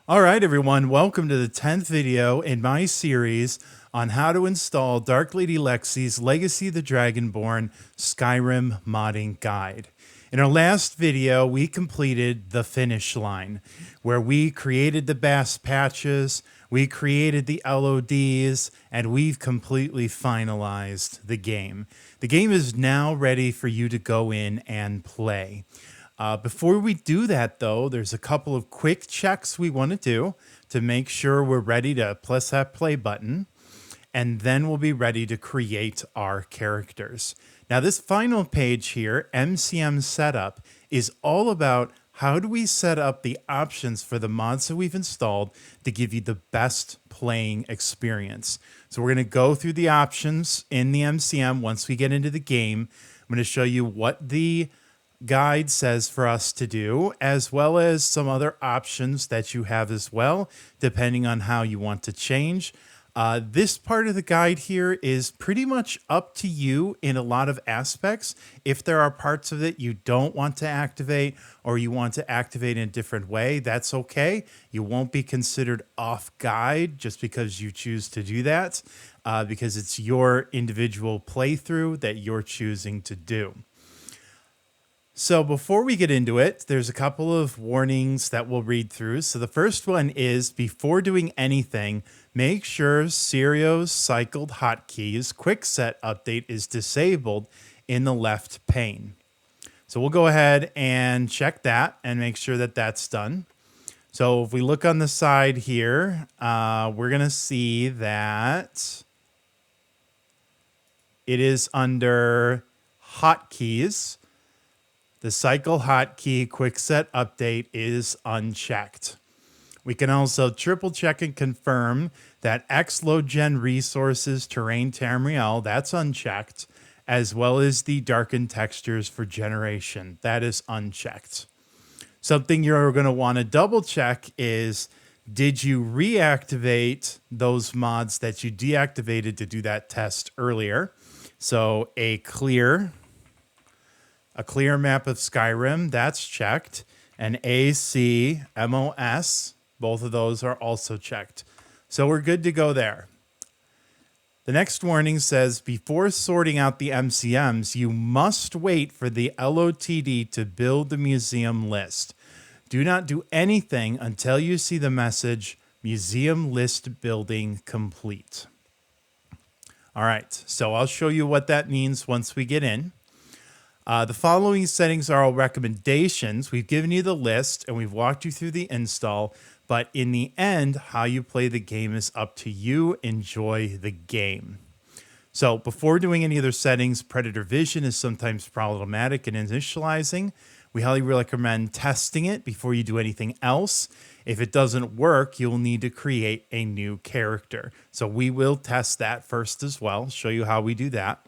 All right, everyone, welcome to the 10th video in my series on how to install Dark Lady Lexy's Legacy of the Dragonborn Skyrim Modding Guide. In our last video, we completed the finish line, where we created the BAS patches, we created the LODs, and we've completely finalized the game. The game is now ready for you to go in and play. Before we do that, though, there's a couple of quick checks we want to do to make sure we're ready to press that play button, and then we'll be ready to create our characters. Now, this final page here, MCM Setup, is all about how do we set up the options for the mods that we've installed to give you the best playing experience. So we're going to go through the options in the MCM once we get into the game. I'm going to show you what the guide says for us to do, as well as some other options that you have as well, depending on how you want to change. This part of the guide here is pretty much up to you in a lot of aspects. If there are parts of it you don't want to activate or you want to activate in a different way, that's okay. You won't be considered off guide just because you choose to do that, because it's your individual playthrough that you're choosing to do. So before we get into it, there's a couple of warnings that we'll read through. So the first one is, before doing anything, make sure Serio's cycled hotkeys quick set update is disabled in the left pane. So we'll go ahead and check that and make sure that that's done. So if we look on the side here, we're going to see that it is under hotkeys. The cycle hotkey quick set update is unchecked. We can also triple check and confirm that Xload Gen resources terrain Tamriel, that's unchecked, as well as the darkened textures for generation, that is unchecked. Something you're going to want to double check is, did you reactivate those mods that you deactivated to do that test earlier? So a clear map of Skyrim, that's checked. And AC, MOS, both of those are also checked. So we're good to go there. The next warning says, before sorting out the MCMs, you must wait for the LOTD to build the museum list. Do not do anything until you see the message, museum list building complete. All right, so I'll show you what that means once we get in. The following settings are all recommendations. We've given you the list and we've walked you through the install, but in the end, how you play the game is up to you. Enjoy the game. So before doing any other settings, Predator Vision is sometimes problematic in initializing. We highly recommend testing it before you do anything else. If it doesn't work, you'll need to create a new character. So we will test that first as well, show you how we do that.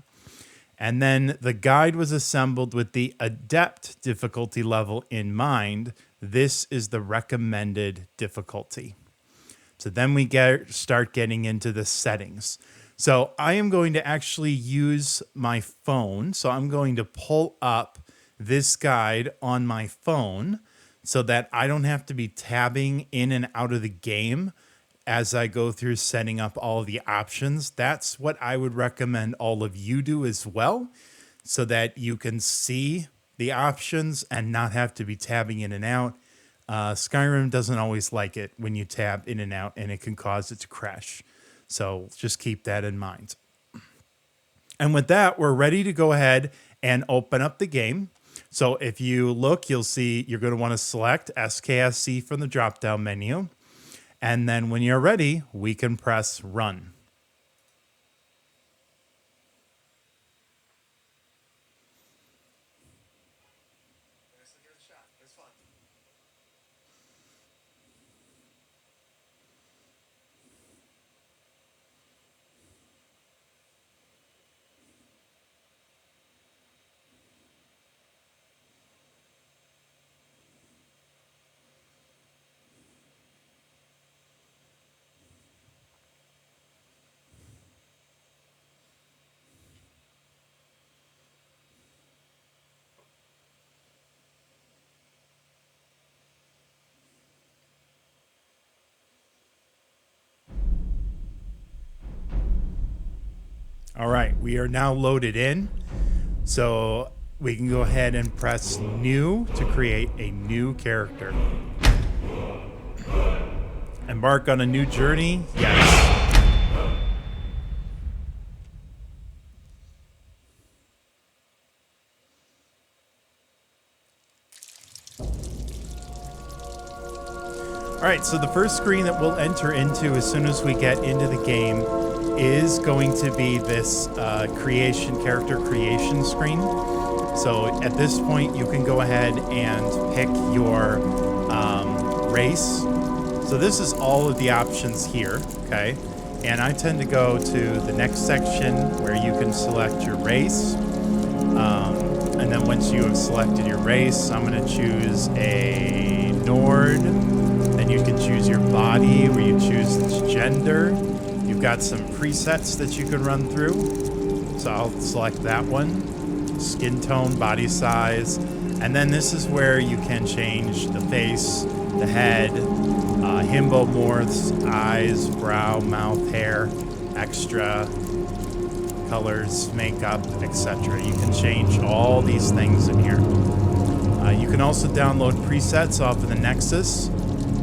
And then the guide was assembled with the Adept difficulty level in mind. This is the recommended difficulty. So then we start getting into the settings. So I am going to actually use my phone. So I'm going to pull up this guide on my phone so that I don't have to be tabbing in and out of the game as I go through setting up all of the options. That's what I would recommend all of you do as well, so that you can see the options and not have to be tabbing in and out. Skyrim doesn't always like it when you tab in and out, and it can cause it to crash. So just keep that in mind. And with that, we're ready to go ahead and open up the game. So if you look, you'll see you're going to want to select SKSC from the drop-down menu. And then when you're ready, we can press run. All right, we are now loaded in. So we can go ahead and press new to create a new character. Embark on a new journey? Yes. All right, so the first screen that we'll enter into as soon as we get into the game is going to be this character creation screen. So at this point, you can go ahead and pick your race. So this is all of the options here, okay? And I tend to go to the next section where you can select your race. And then once you have selected your race, I'm gonna choose a Nord. Then you can choose your body, where you choose its gender. You've got some presets that you can run through. So I'll select that one. Skin tone, body size. And then this is where you can change the face, the head, himbomorphs, eyes, brow, mouth, hair, extra, colors, makeup, etc. You can change all these things in here. You can also download presets off of the Nexus,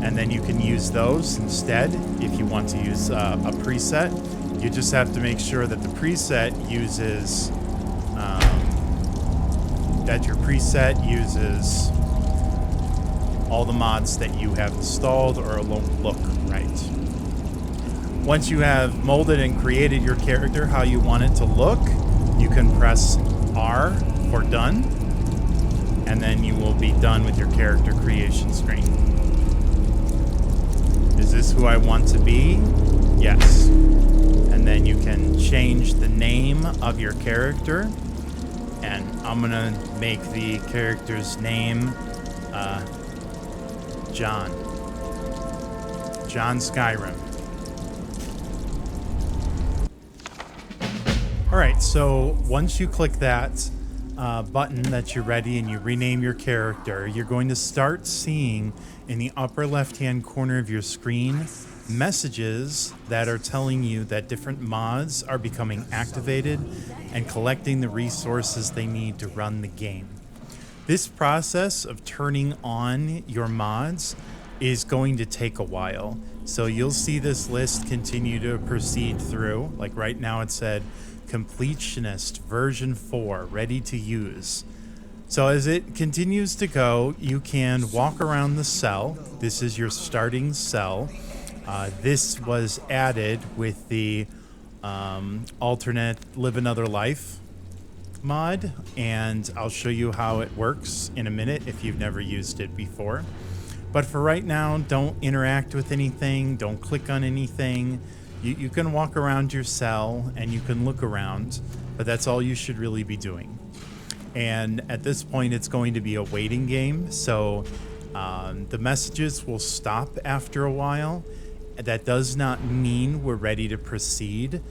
and then you can use those instead if you want to use a preset. You just have to make sure that the preset uses all the mods that you have installed or look right. Once you have molded and created your character how you want it to look, you can press R for done, and then you will be done with your character creation screen. Is this who I want to be? Yes. And then you can change the name of your character, and I'm gonna make the character's name John Skyrim. All right, so once you click that button that you're ready and you rename your character, you're going to start seeing in the upper left-hand corner of your screen messages that are telling you that different mods are becoming activated and collecting the resources they need to run the game. This process of turning on your mods is going to take a while. So you'll see this list continue to proceed through. Like right now it said completionist version 4 ready to use. So as it continues to go, you can walk around the cell. This is your starting cell. This was added with the alternate Live Another Life mod, and I'll show you how it works in a minute if you've never used it before. But for right now, don't interact with anything, don't click on anything. You can walk around your cell and you can look around, but that's all you should really be doing. And at this point, it's going to be a waiting game, so the messages will stop after a while. That does not mean we're ready to proceed.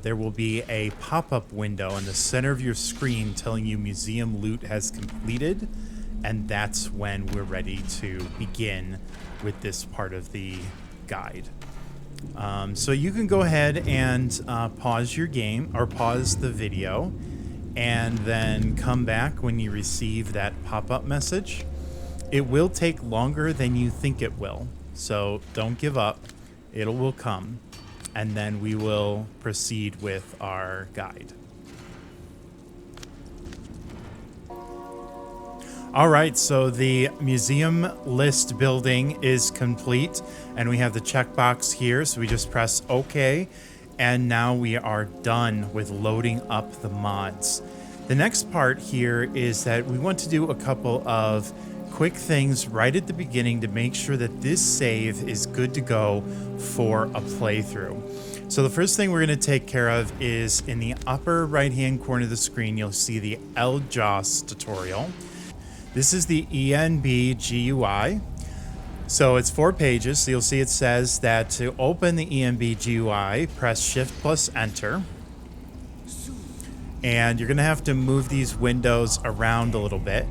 There will be a pop-up window in the center of your screen telling you museum loot has completed, and that's when we're ready to begin with this part of the guide. So you can go ahead and pause your game, or pause the video, and then come back when you receive that pop-up message. It will take longer than you think it will, so don't give up. It will come, and then we will proceed with our guide. All right, so the museum list building is complete, and we have the checkbox here, so we just press OK, and now we are done with loading up the mods. The next part here is that we want to do a couple of quick things right at the beginning to make sure that this save is good to go for a playthrough. So the first thing we're going to take care of is in the upper right hand corner of the screen, you'll see the LJOS tutorial. This is the ENB GUI. So it's 4 pages. So you'll see it says that to open the ENB GUI, press Shift plus Enter. And you're going to have to move these windows around a little bit.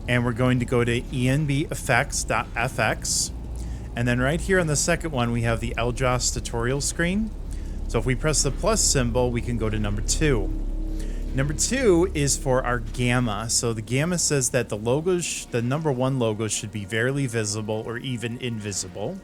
And we're going to go to enbeffects.fx. And then right here on the second one, we have the LJOS tutorial screen. So if we press the plus symbol, we can go to number 2. Number 2 is for our gamma. So the gamma says that the logos, the number 1 logo should be barely visible or even invisible.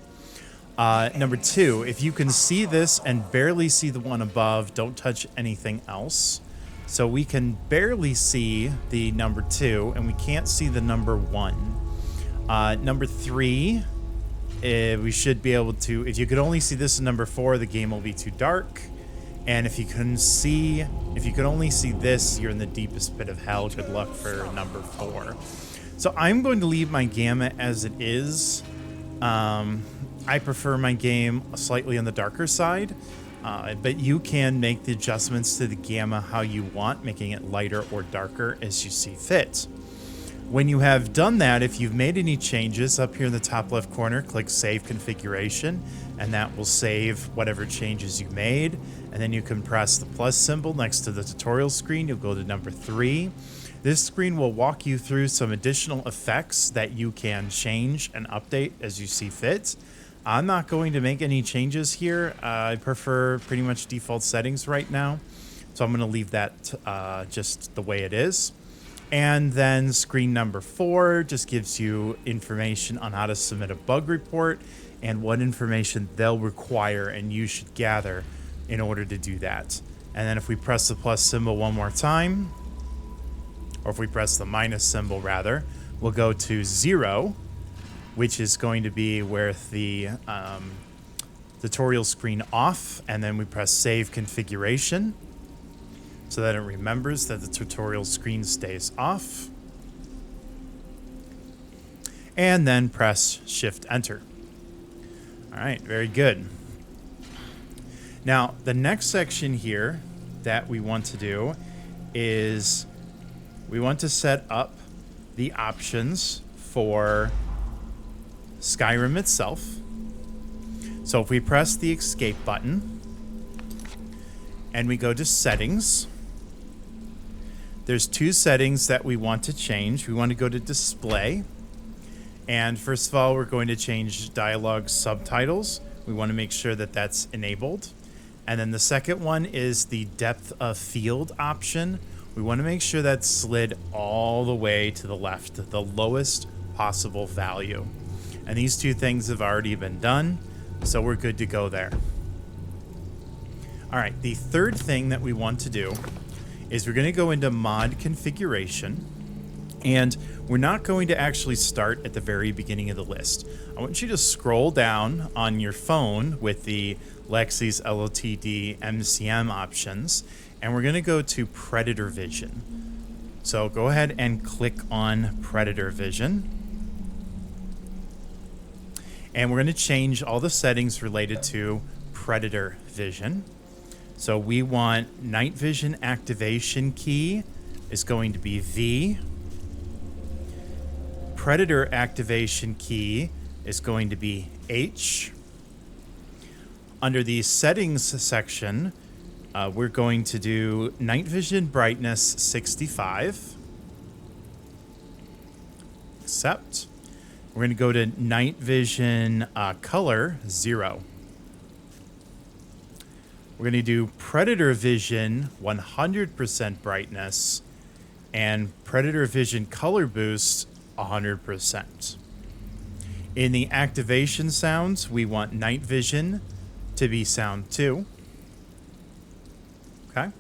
Number 2, if you can see this and barely see the one above, don't touch anything else. So we can barely see the number 2 and we can't see the number 1. Number 3, we should be able to, if you could only see this in number 4, the game will be too dark. And if you could only see this, you're in the deepest pit of hell. Good luck for number 4. So I'm going to leave my gamma as it is. I prefer my game slightly on the darker side, but you can make the adjustments to the gamma how you want, making it lighter or darker as you see fit. When you have done that, if you've made any changes, up here in the top left corner, click Save Configuration, and that will save whatever changes you made. And then you can press the plus symbol next to the tutorial screen. You'll go to number 3. This screen will walk you through some additional effects that you can change and update as you see fit. I'm not going to make any changes here. I prefer pretty much default settings right now, so I'm going to leave that just the way it is. And then screen number 4 just gives you information on how to submit a bug report and what information they'll require and you should gather in order to do that. And then if we press the plus symbol one more time, or if we press the minus symbol rather, we'll go to 0, which is going to be with the tutorial screen off, and then we press Save Configuration so that it remembers that the tutorial screen stays off. And then press Shift Enter. All right, very good. Now, the next section here that we want to do is we want to set up the options for Skyrim itself. So if we press the escape button and we go to settings, there's 2 settings that we want to change. We want to go to display. And first of all, we're going to change dialogue subtitles. We want to make sure that that's enabled. And then the second one is the depth of field option. We want to make sure that's slid all the way to the left, the lowest possible value. And these 2 things have already been done, so we're good to go there. All right, the third thing that we want to do is we're going to go into mod configuration, and we're not going to actually start at the very beginning of the list. I want you to scroll down on your phone with the Lexy's LOTD MCM options, and we're going to go to Predator Vision. So go ahead and click on Predator Vision. And we're going to change all the settings related to Predator Vision. So we want night vision activation key is going to be V. Predator activation key is going to be H. Under the settings section, we're going to do night vision brightness 65. Accept. We're going to go to night vision color 0. We're going to do Predator Vision 100% brightness and Predator Vision color boost 100%. In the activation sounds, we want night vision to be sound 2. Okay.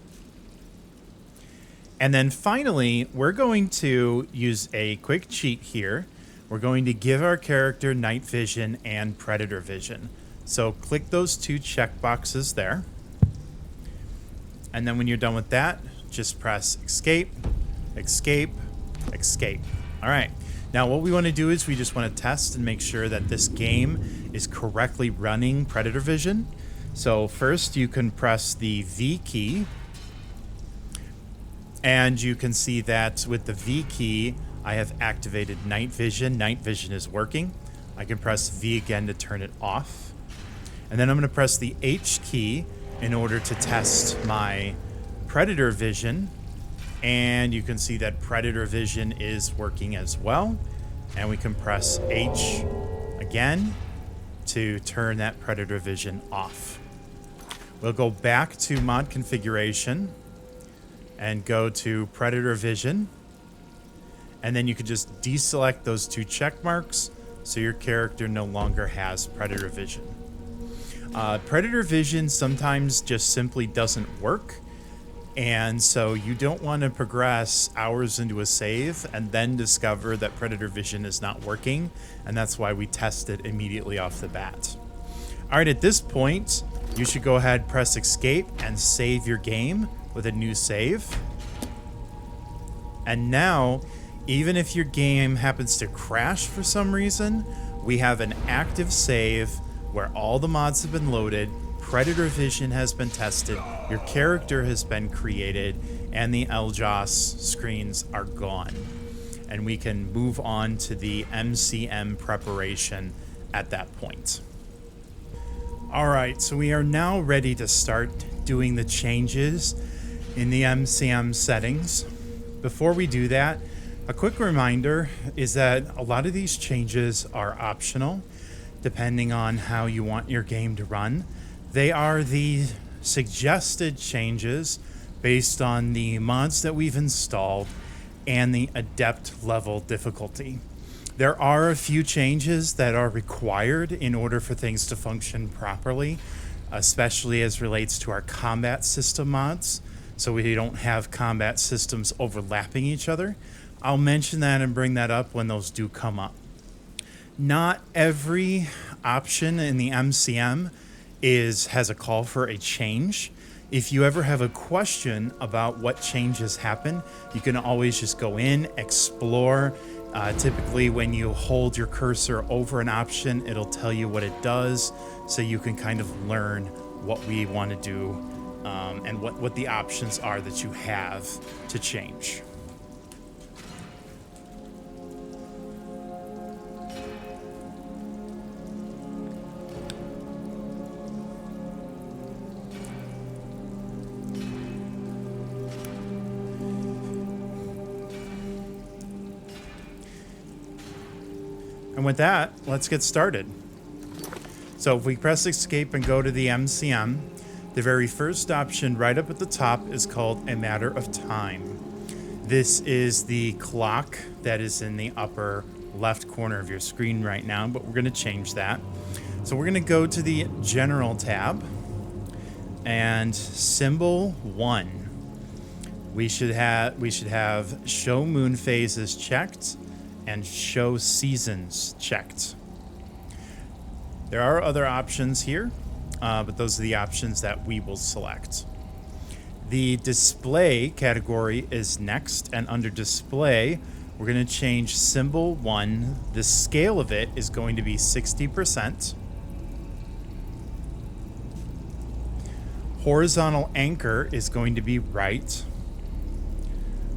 And then finally, we're going to use a quick cheat here. We're going to give our character night vision and predator vision. So click those 2 checkboxes there. And then when you're done with that, just press escape, escape, escape. All right. Now what we want to do is we just want to test and make sure that this game is correctly running predator vision. So first you can press the V key. And you can see that with the V key, I have activated night vision. Night vision is working. I can press V again to turn it off. And then I'm going to press the H key in order to test my predator vision. And you can see that predator vision is working as well. And we can press H again to turn that predator vision off. We'll go back to mod configuration and go to Predator Vision. And then you can just deselect those two check marks so your character no longer has Predator Vision. Predator Vision sometimes just simply doesn't work. And so you don't want to progress hours into a save and then discover that Predator Vision is not working. And that's why we test it immediately off the bat. All right, at this point, you should go ahead, press escape, and save your game with a new save. And now, even if your game happens to crash for some reason, we have an active save where all the mods have been loaded, Predator Vision has been tested, your character has been created, and the LJOS screens are gone. And we can move on to the MCM preparation at that point. All right, so we are now ready to start doing the changes in the MCM settings. Before we do that, a quick reminder is that a lot of these changes are optional, depending on how you want your game to run. They are the suggested changes based on the mods that we've installed and the adept level difficulty. There are a few changes that are required in order for things to function properly, especially as relates to our combat system mods, so we don't have combat systems overlapping each other. I'll mention that and bring that up when those do come up. Not every option in the MCM has a call for a change. If you ever have a question about what changes happen, you can always just go in, explore. Typically, when you hold your cursor over an option, it'll tell you what it does, so you can kind of learn what we want to do and what the options are that you have to change. And with that, let's get started. So if we press escape and go to the MCM, the very first option right up at the top is called a matter of time. This is the clock that is in the upper left corner of your screen right now, but we're going to change that. So we're going to go to the General tab and symbol 1. We should have show moon phases checked and show seasons checked. There are other options here, but those are the options that we will select. The display category is next, and under display, we're going to change symbol 1. The scale of it is going to be 60%. Horizontal anchor is going to be right.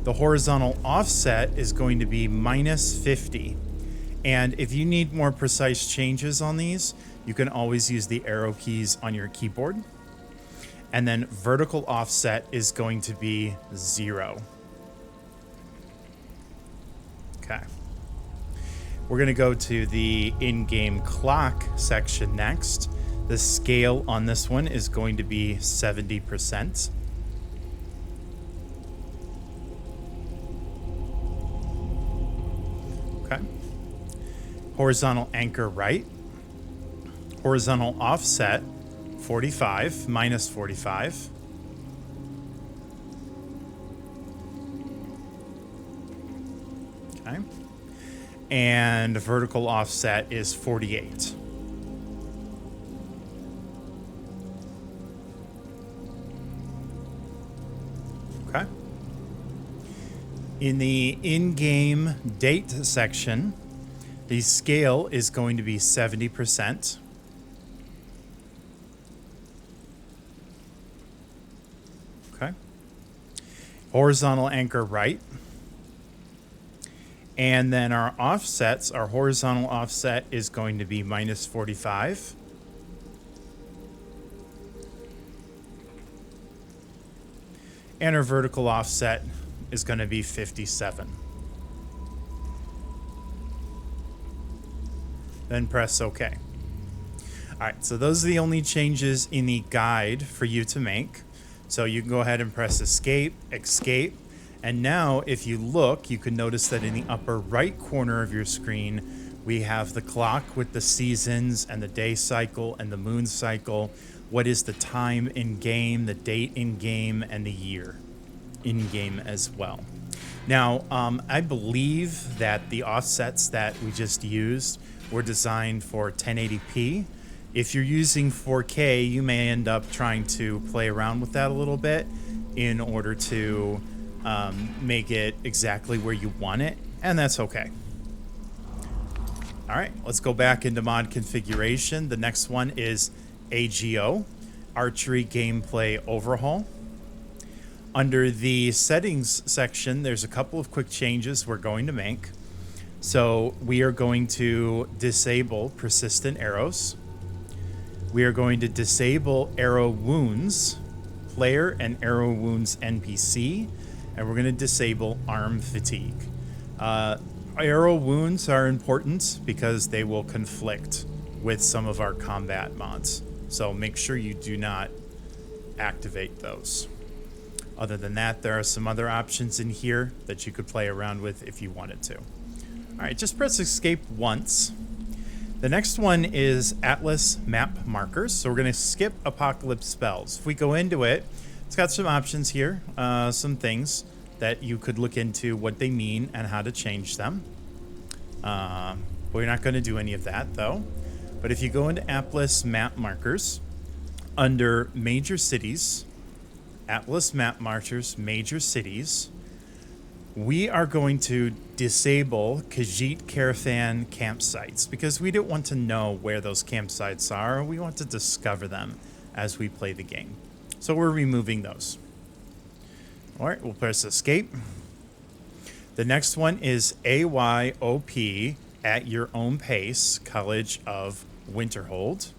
The horizontal offset is going to be -50. And if you need more precise changes on these, you can always use the arrow keys on your keyboard. And then vertical offset is going to be 0. Okay. We're going to go to the in-game clock section next. The scale on this one is going to be 70%. Horizontal anchor right. Horizontal offset 45, -45. Okay. And vertical offset is 48. Okay. In the in-game date section, the scale is going to be 70%. Okay. Horizontal anchor right. And then our offsets, our horizontal offset is going to be -45. And our vertical offset is going to be 57. Then press OK. All right, so those are the only changes in the guide for you to make. So you can go ahead and press escape, escape. And now if you look, you can notice that in the upper right corner of your screen, we have the clock with the seasons and the day cycle and the moon cycle. What is the time in game, the date in game, and the year in game as well. Now, I believe that the offsets that we just used were designed for 1080p. If you're using 4K, you may end up trying to play around with that a little bit in order to make it exactly where you want it, and that's okay. All right, let's go back into mod configuration. The next one is AGO, Archery Gameplay Overhaul. Under the settings section, there's a couple of quick changes we're going to make. So we are going to disable persistent arrows. We are going to disable arrow wounds, player and arrow wounds NPC, and we're going to disable arm fatigue. Arrow wounds are important because they will conflict with some of our combat mods. So make sure you do not activate those. Other than that, there are some other options in here that you could play around with if you wanted to. All right, just press escape once. The next one is Atlas Map Markers. So we're going to skip Apocalypse Spells. If we go into it, it's got some options here, some things that you could look into what they mean and how to change them. We're not going to do any of that, though. But if you go into Atlas Map Markers, under Major Cities, Atlas Map Markers, Major Cities, we are going to disable Khajiit Caravan campsites because we don't want to know where those campsites are. We want to discover them as we play the game. So we're removing those. All right, we'll press escape. The next one is AYOP, At Your Own Pace, College of Winterhold.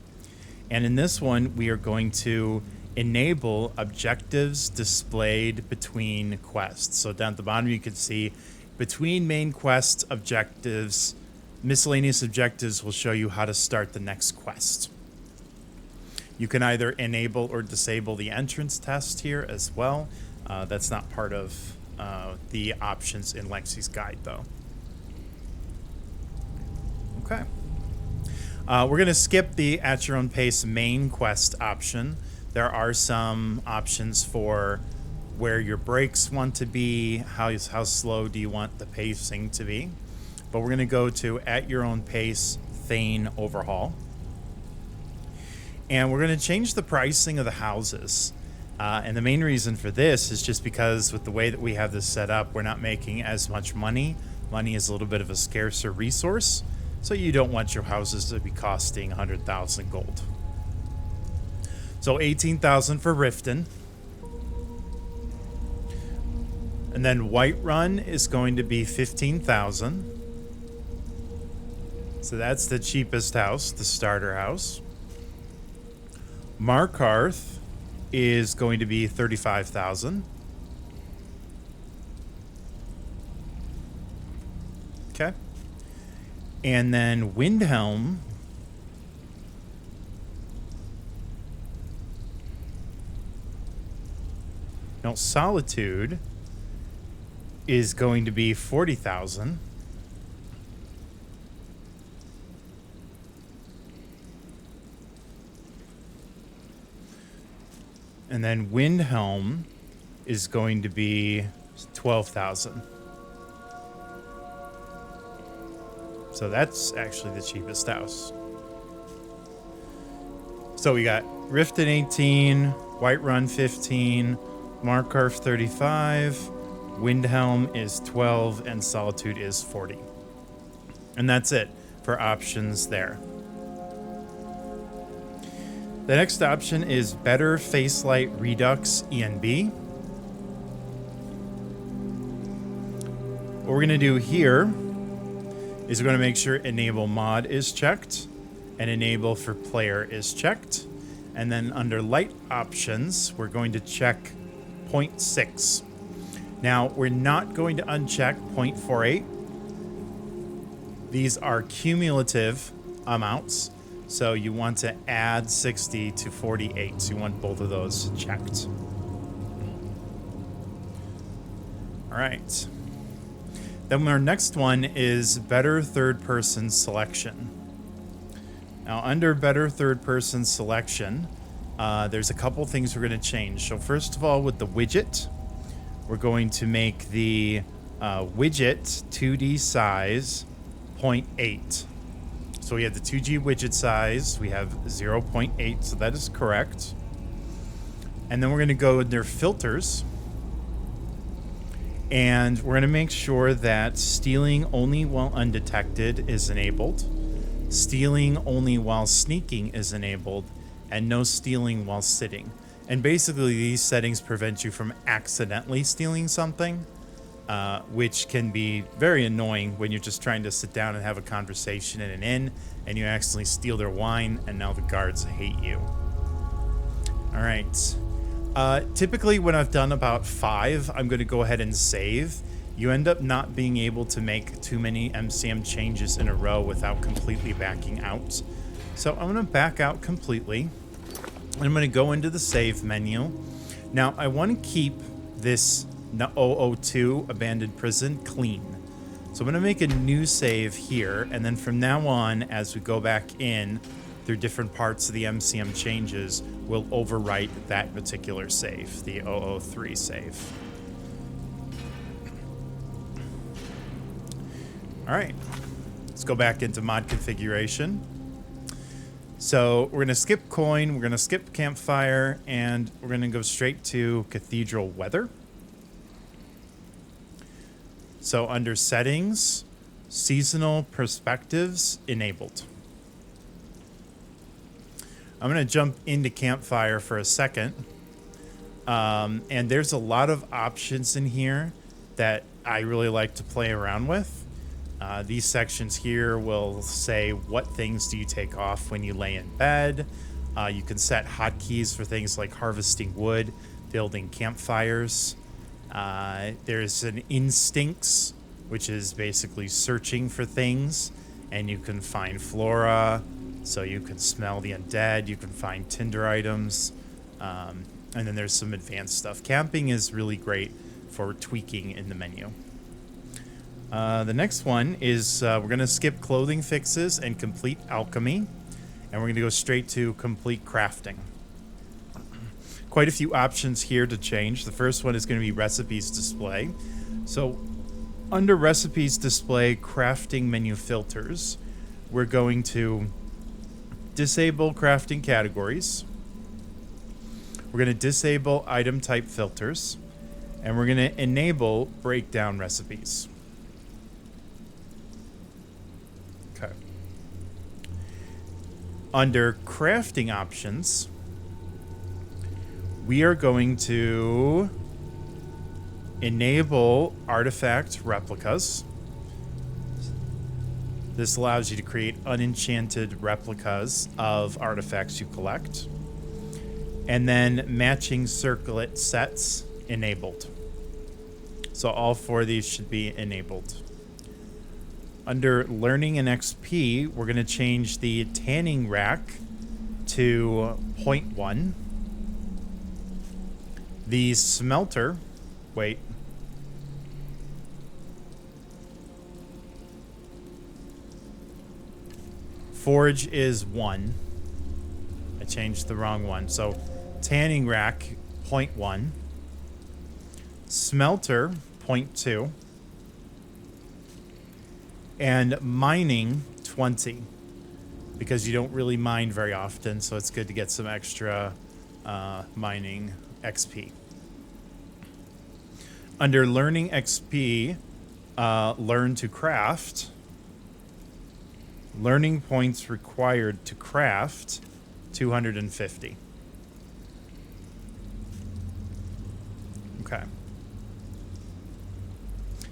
And in this one, we are going to enable objectives displayed between quests. So down at the bottom, you can see between main quest objectives, miscellaneous objectives will show you how to start the next quest. You can either enable or disable the entrance test here as well. That's not part of the options in Lexy's guide, though. Okay. We're going to skip the At Your Own Pace main quest option. There are some options for where your brakes want to be, how slow do you want the pacing to be. But we're going to go to At Your Own Pace Thane Overhaul. And we're going to change the pricing of the houses. And the main reason for this is just because with the way that we have this set up, we're not making as much money. Money is a little bit of a scarcer resource. So you don't want your houses to be costing 100,000 gold. So 18,000 for Riften. And then Whiterun is going to be 15,000. So that's the cheapest house, the starter house. Markarth is going to be 35,000. Okay. And then Windhelm no, Solitude is going to be 40,000. And then Windhelm is going to be 12,000. So that's actually the cheapest house. So we got Riften 18, Whiterun 15, Markarth 35, Windhelm is 12, and Solitude is 40. And that's it for options there. The next option is Better Facelight Redux ENB. What we're going to do here is we're going to make sure Enable Mod is checked and Enable for Player is checked. And then under Light Options, we're going to check 0.6. Now, we're not going to uncheck 0.48. These are cumulative amounts. So you want to add 60 to 48. So you want both of those checked. All right. Then our next one is better third-person selection. Now, under better third-person selection, there's a couple things we're going to change. So first of all, with the widget, we're going to make the widget 2D size 0.8. So we have the 2G widget size. We have 0.8, so that is correct. And then we're going to go under filters. And we're going to make sure that stealing only while undetected is enabled. Stealing only while sneaking is enabled. And no stealing while sitting. And basically these settings prevent you from accidentally stealing something. Which can be very annoying when you're just trying to sit down and have a conversation in an inn and you accidentally steal their wine and now the guards hate you. All right. Typically when I've done about 5, I'm going to go ahead and save. You end up not being able to make too many MCM changes in a row without completely backing out. So I'm going to back out completely. I'm going to go into the save menu. Now I want to keep this 002 abandoned prison clean. So I'm going to make a new save here, and then from now on, as we go back in through different parts of the MCM changes, we'll overwrite that particular save, the 003 save. All right, let's go back into mod configuration. So we're going to skip coin, we're going to skip campfire, and we're going to go straight to cathedral weather. So under settings, seasonal perspectives enabled. I'm going to jump into campfire for a second. And there's a lot of options in here that I really like to play around with. These sections here will say what things do you take off when you lay in bed. You can set hotkeys for things like harvesting wood, building campfires. There's an instincts, which is basically searching for things, and you can find flora, so you can smell the undead, you can find tinder items, and then there's some advanced stuff. Camping is really great for tweaking in the menu. The next one is we're going to skip clothing fixes and complete alchemy, and we're going to go straight to complete crafting. Quite a few options here to change. The first one is going to be recipes display. So under recipes display crafting menu filters, we're going to disable crafting categories. We're going to disable item type filters, and we're going to enable breakdown recipes. Okay. Under crafting options, we are going to enable artifact replicas. This allows you to create unenchanted replicas of artifacts you collect. And then matching circlet sets enabled. So all 4 of these should be enabled. Under learning and XP, we're going to change the tanning rack to 0.1. The smelter, wait. Forge is 1. I changed the wrong one. So tanning rack, 0.1. Smelter, 0.2. And mining, 20. Because you don't really mine very often, so it's good to get some extra mining XP. Under learning XP, learn to craft. Learning points required to craft, 250. Okay.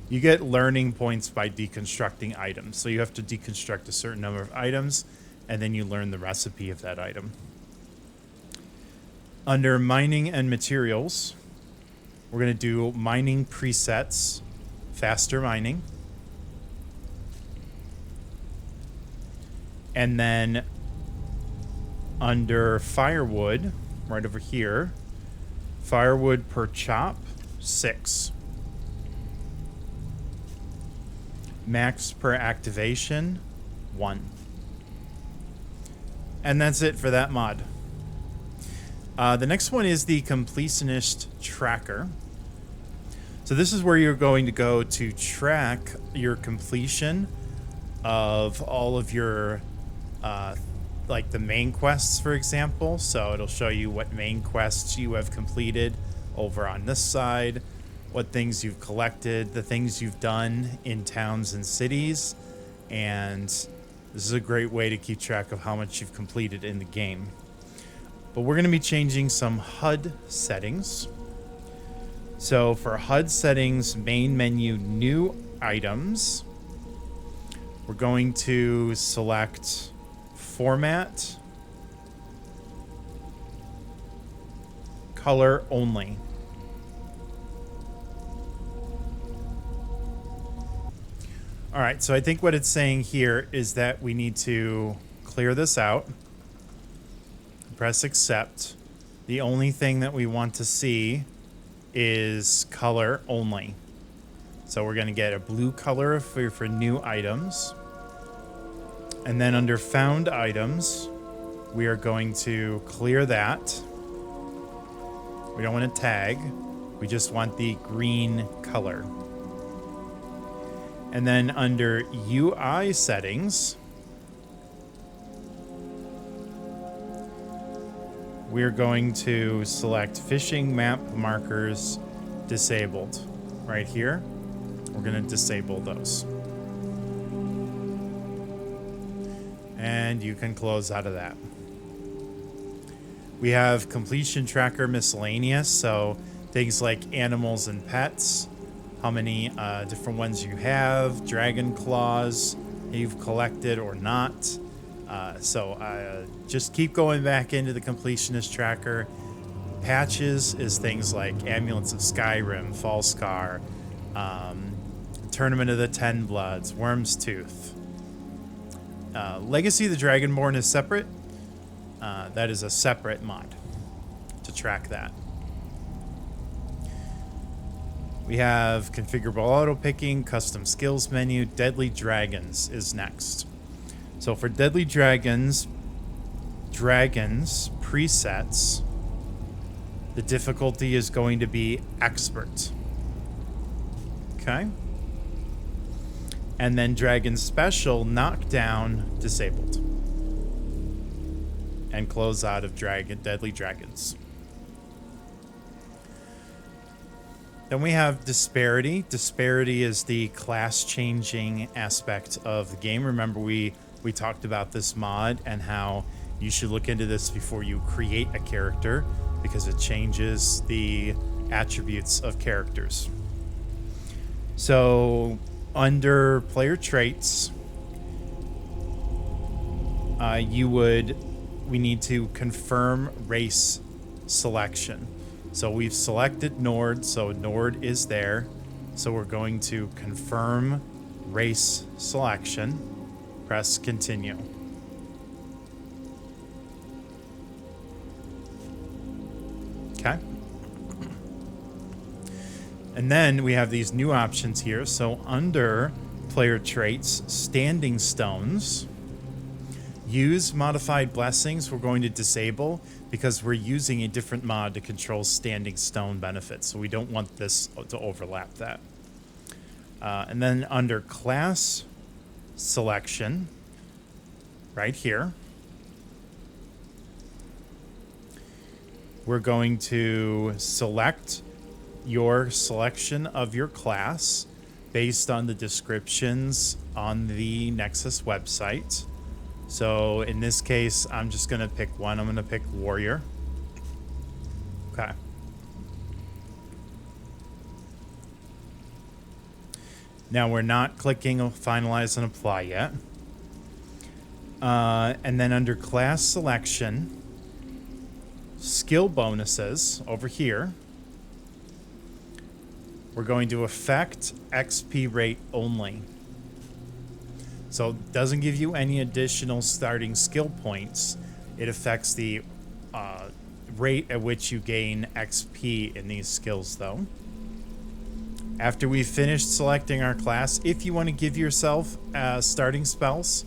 You get learning points by deconstructing items. So you have to deconstruct a certain number of items, and then you learn the recipe of that item. Under mining and materials, we're going to do mining presets, faster mining. And then Under firewood, right over here, firewood per chop, 6. Max per activation, 1. And that's it for that mod. The next one is the completionist tracker. So this is where you're going to go to track your completion of all of your like the main quests, for example. So it'll show you what main quests you have completed over on this side, what things you've collected, the things you've done in towns and cities, and this is a great way to keep track of how much you've completed in the game. But we're going to be changing some HUD settings. So for HUD settings, main menu, new items, we're going to select format, color only. All right, so I think what it's saying here is that we need to clear this out, press accept. The only thing that we want to see is color only. So we're going to get a blue color for new items. And then under found items, we are going to clear that. We don't want to tag. We just want the green color. And then under UI settings, we're going to select fishing map markers disabled. Right here, we're going to disable those. And you can close out of that. We have completion tracker miscellaneous, so things like animals and pets, how many different ones you have, dragon claws you've collected or not. So just keep going back into the completionist tracker. Patches is things like Amulets of Skyrim, Fallscar, Tournament of the Ten Bloods, Worm's Tooth. Legacy of the Dragonborn is separate. That is a separate mod to track that. We have configurable auto picking, custom skills menu, deadly dragons is next. So for deadly dragons presets, the difficulty is going to be expert. Okay. And then dragon special, knockdown, disabled. And close out of deadly dragons. Then we have disparity. Disparity is the class changing aspect of the game. Remember, we talked about this mod and how you should look into this before you create a character because it changes the attributes of characters. So under player traits, we need to confirm race selection. So we've selected Nord, so Nord is there. So we're going to confirm race selection. Press continue. Okay. And then we have these new options here. So under player traits, standing stones, use modified blessings, we're going to disable because we're using a different mod to control standing stone benefits. So we don't want this to overlap that. And then under class selection, right here, we're going to select your selection of your class based on the descriptions on the Nexus website. So in this case, I'm just going to pick one. I'm going to pick warrior. Okay. Now we're not clicking finalize and apply yet. And then under class selection, skill bonuses over here, we're going to affect XP rate only. So it doesn't give you any additional starting skill points. It affects the rate at which you gain XP in these skills, though. After we've finished selecting our class, if you want to give yourself starting spells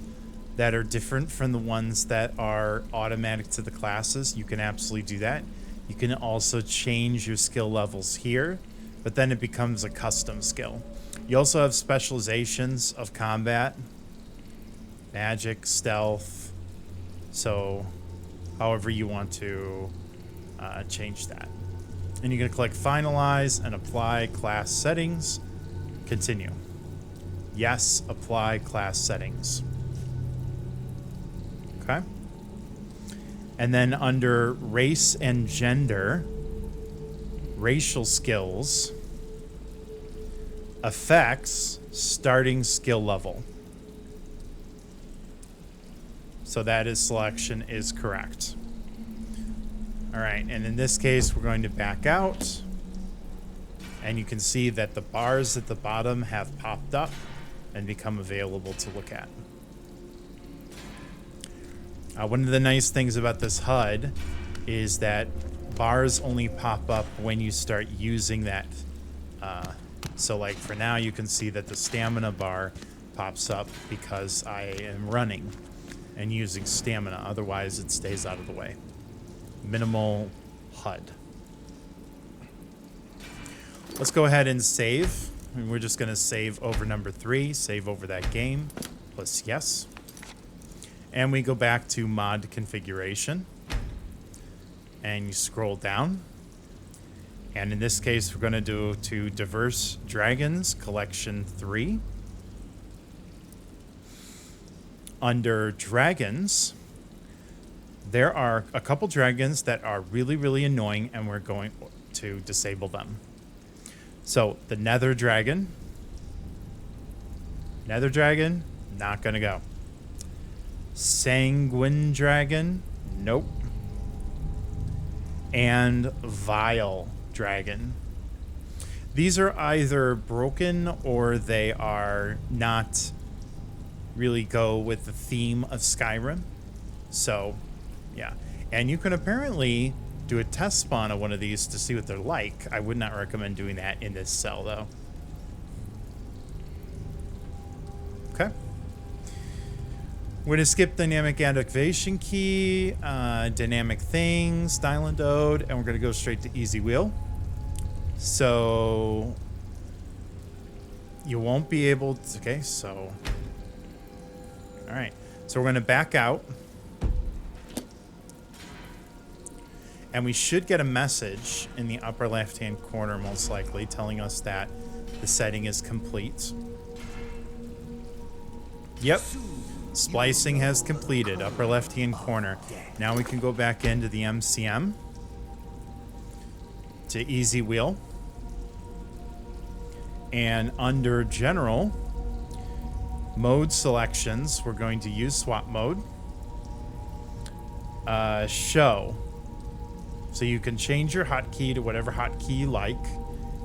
that are different from the ones that are automatic to the classes, you can absolutely do that. You can also change your skill levels here, but then it becomes a custom skill. You also have specializations of combat, magic, stealth, so however you want to change that. And you're going to click Finalize and apply class settings. Continue. Yes, apply class settings. Okay. And then under race and gender, racial skills affects starting skill level. So that is selection is correct. All right, and in this case, we're going to back out. And you can see that the bars at the bottom have popped up and become available to look at. One of the nice things about this HUD is that bars only pop up when you start using that. So like for now, you can see that the stamina bar pops up because I am running and using stamina. Otherwise, it stays out of the way. Minimal HUD. Let's go ahead and save. And we're just going to save over number 3, save over that game, plus yes. And we go back to mod configuration. And you scroll down. And in this case, we're going to do to Diverse Dragons Collection 3. Under Dragons, there are a couple dragons that are really, really annoying, and we're going to disable them. So the Nether Dragon, not gonna go. Sanguine Dragon, nope. And Vile Dragon. These are either broken or they are not really go with the theme of Skyrim. So yeah, and you can apparently do a test spawn of one of these to see what they're like. I would not recommend doing that in this cell, though. Okay. We're going to skip dynamic activation key, dynamic things, style and ode, and we're going to go straight to easy wheel. So you won't be able to, okay, so, all right. So we're going to back out. And we should get a message in the upper left-hand corner, most likely, telling us that the setting is complete. Yep. Splicing has completed, upper left-hand corner. Now we can go back into the MCM to easy wheel. And under general, mode selections, we're going to use swap mode. Show. So you can change your hotkey to whatever hotkey you like.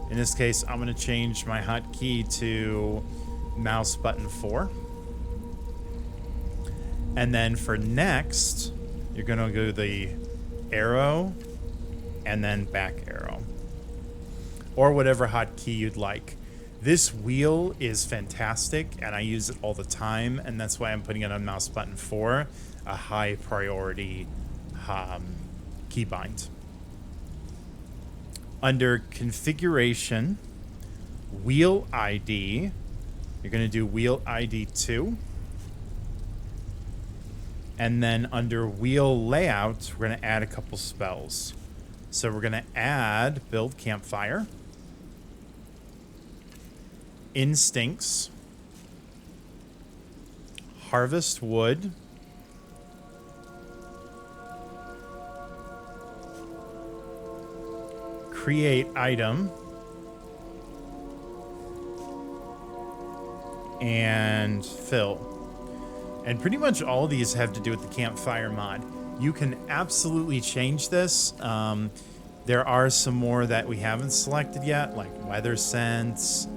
In this case, I'm going to change my hotkey to mouse button 4. And then for next, you're going to go the arrow and then back arrow. Or whatever hotkey you'd like. This wheel is fantastic and I use it all the time. And that's why I'm putting it on mouse button 4, a high priority keybind. Under configuration, wheel ID, you're going to do wheel ID 2. And then under wheel layout, we're going to add a couple spells. So we're going to add build campfire, instincts, harvest wood, create item, and fill. And pretty much all of these have to do with the campfire mod. You can absolutely change this. There are some more that we haven't selected yet, like weather sense,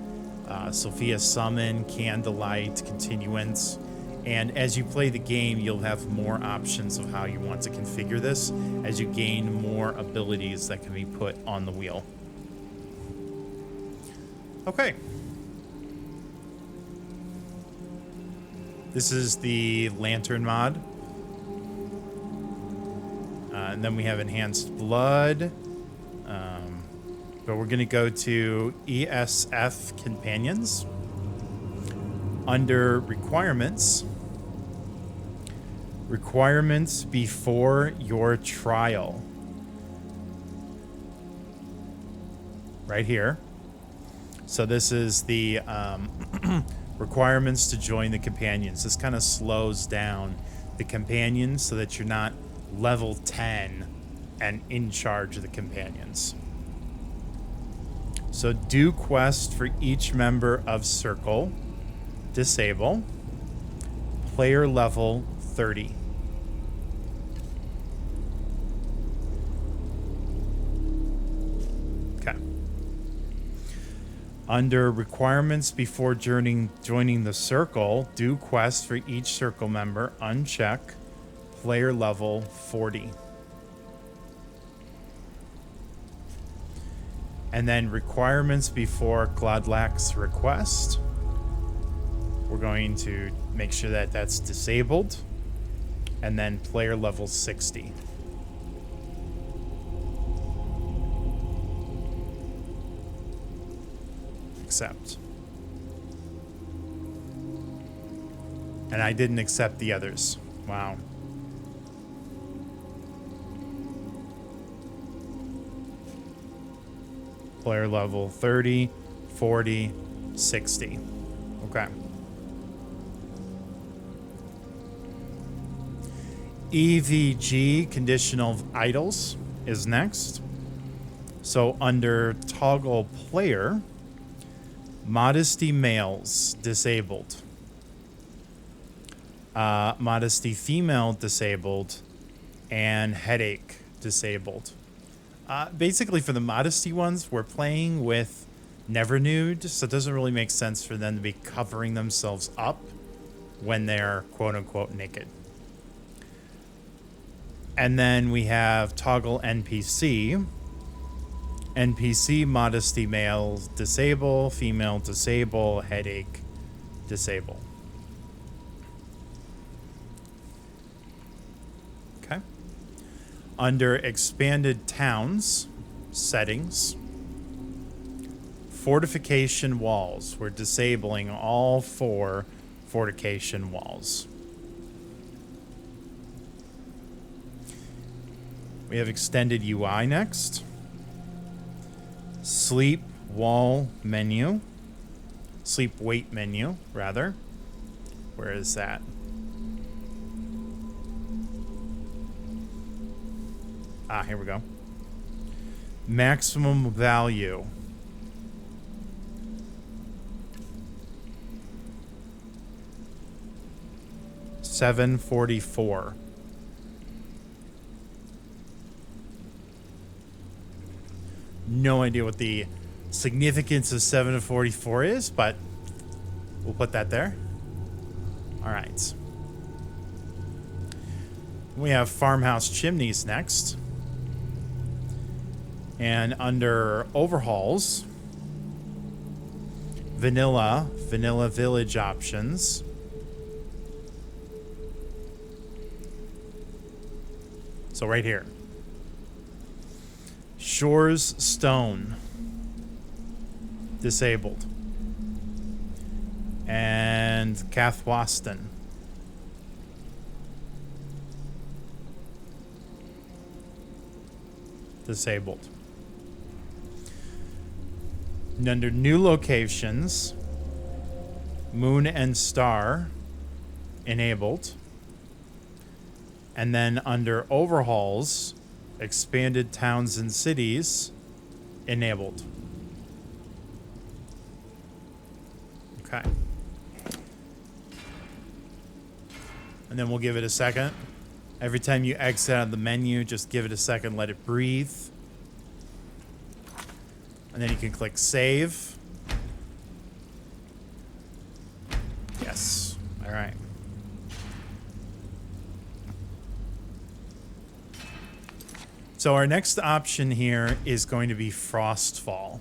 Sophia summon, candlelight, continuance. And as you play the game, you'll have more options of how you want to configure this as you gain more abilities that can be put on the wheel. Okay. This is the Lantern mod. And then we have Enhanced Blood. But we're going to go to ESF Companions. Under Requirements. Requirements before your trial. Right here. So this is the requirements to join the companions. This kind of slows down the companions so that you're not level 10 and in charge of the companions. So do quest for each member of Circle. Disable. Player level 30. Okay. Under requirements before joining the Circle, do quest for each Circle member. Uncheck. Player level 40. And then requirements before Glodlack's request. We're going to make sure that that's disabled. And then player level 60. Accept. And I didn't accept the others. Wow. Player level 30, 40, 60. Okay. EVG, conditional idols, is next. So under toggle player, modesty males disabled. Modesty female disabled. And headache disabled. Basically, for the modesty ones, we're playing with never nude, so it doesn't really make sense for them to be covering themselves up when they're quote-unquote naked. And then we have toggle NPC. NPC modesty male disable, female disable, headache disable. Okay. Under expanded towns settings, fortification walls. We're disabling all 4 fortification walls. We have extended UI next. Sleep wall menu. Sleep weight menu, rather. Where is that? Here we go. Maximum value. $744. No idea what the significance of 744 is, but we'll put that there. All right. We have farmhouse chimneys next. And under overhauls, vanilla village options. So right here. Shores stone. Disabled. And Cathwaston. Disabled. And under new locations, Moon and Star enabled. And then under overhauls, expanded towns and cities enabled. Okay. And then we'll give it a second. Every time you exit out of the menu, just give it a second, let it breathe. And then you can click save. Yes. All right. So our next option here is going to be Frostfall.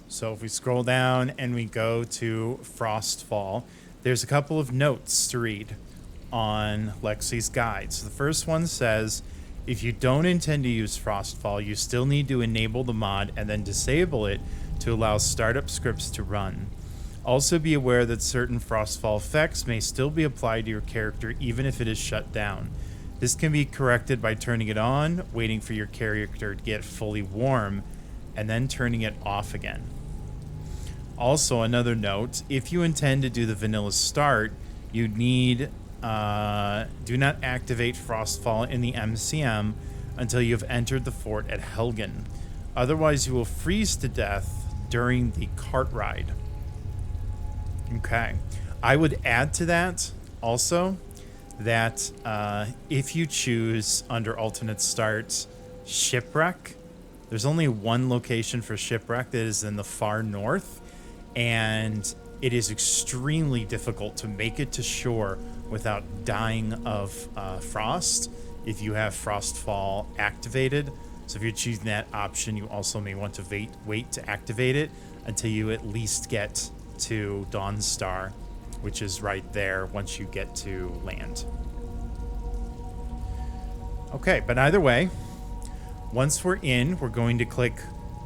So if we scroll down and we go to Frostfall, there's a couple of notes to read on Lexy's guide. So the first one says, if you don't intend to use Frostfall, you still need to enable the mod and then disable it to allow startup scripts to run. Also be aware that certain Frostfall effects may still be applied to your character even if it is shut down. This can be corrected by turning it on, waiting for your character to get fully warm, and then turning it off again. Also, another note, if you intend to do the vanilla start, you need do not activate Frostfall in the MCM until you have entered the fort at Helgen. Otherwise, you will freeze to death during the cart ride. Okay. I would add to that also that if you choose under alternate start shipwreck, there's only one location for shipwreck that is in the far north, and it is extremely difficult to make it to shore without dying of frost if you have Frostfall activated. So if you're choosing that option, you also may want to wait to activate it until you at least get to Dawnstar, which is right there once you get to land. Okay, but either way, once we're in, we're going to click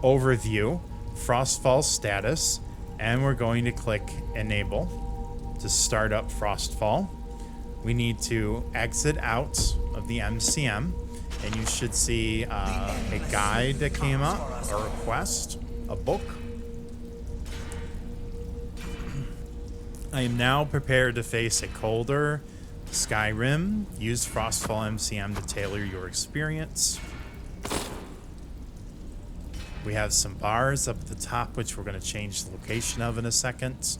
Overview, Frostfall Status, and we're going to click Enable to start up Frostfall. We need to exit out of the MCM, and you should see a guide that came up, a request, a book. I am now prepared to face a colder Skyrim. Use Frostfall MCM to tailor your experience. We have some bars up at the top, which we're going to change the location of in a second.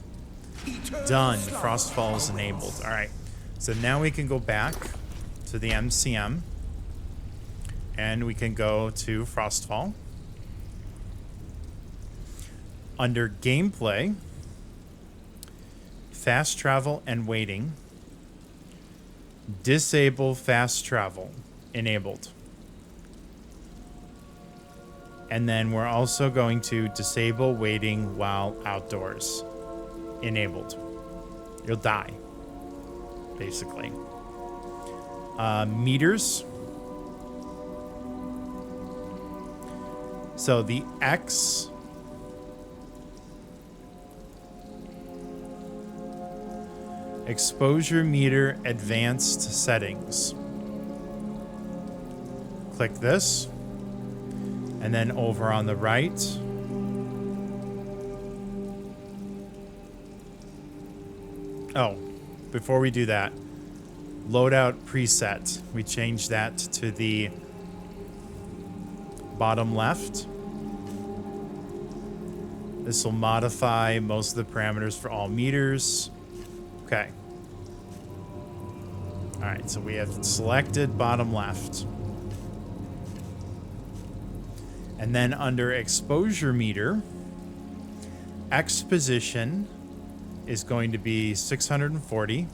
Done. Frostfall is enabled. All right. So now we can go back to the MCM, and we can go to Frostfall. Under Gameplay, Fast Travel and Waiting, disable Fast Travel, enabled. And then we're also going to disable waiting while outdoors, enabled. You'll die, basically. Meters. So the X exposure meter advanced settings. Click this, and then over on the right, oh, before we do that, loadout preset. We change that to the bottom left. This will modify most of the parameters for all meters. Okay. All right, so we have selected bottom left. And then under exposure meter, X position is going to be 640.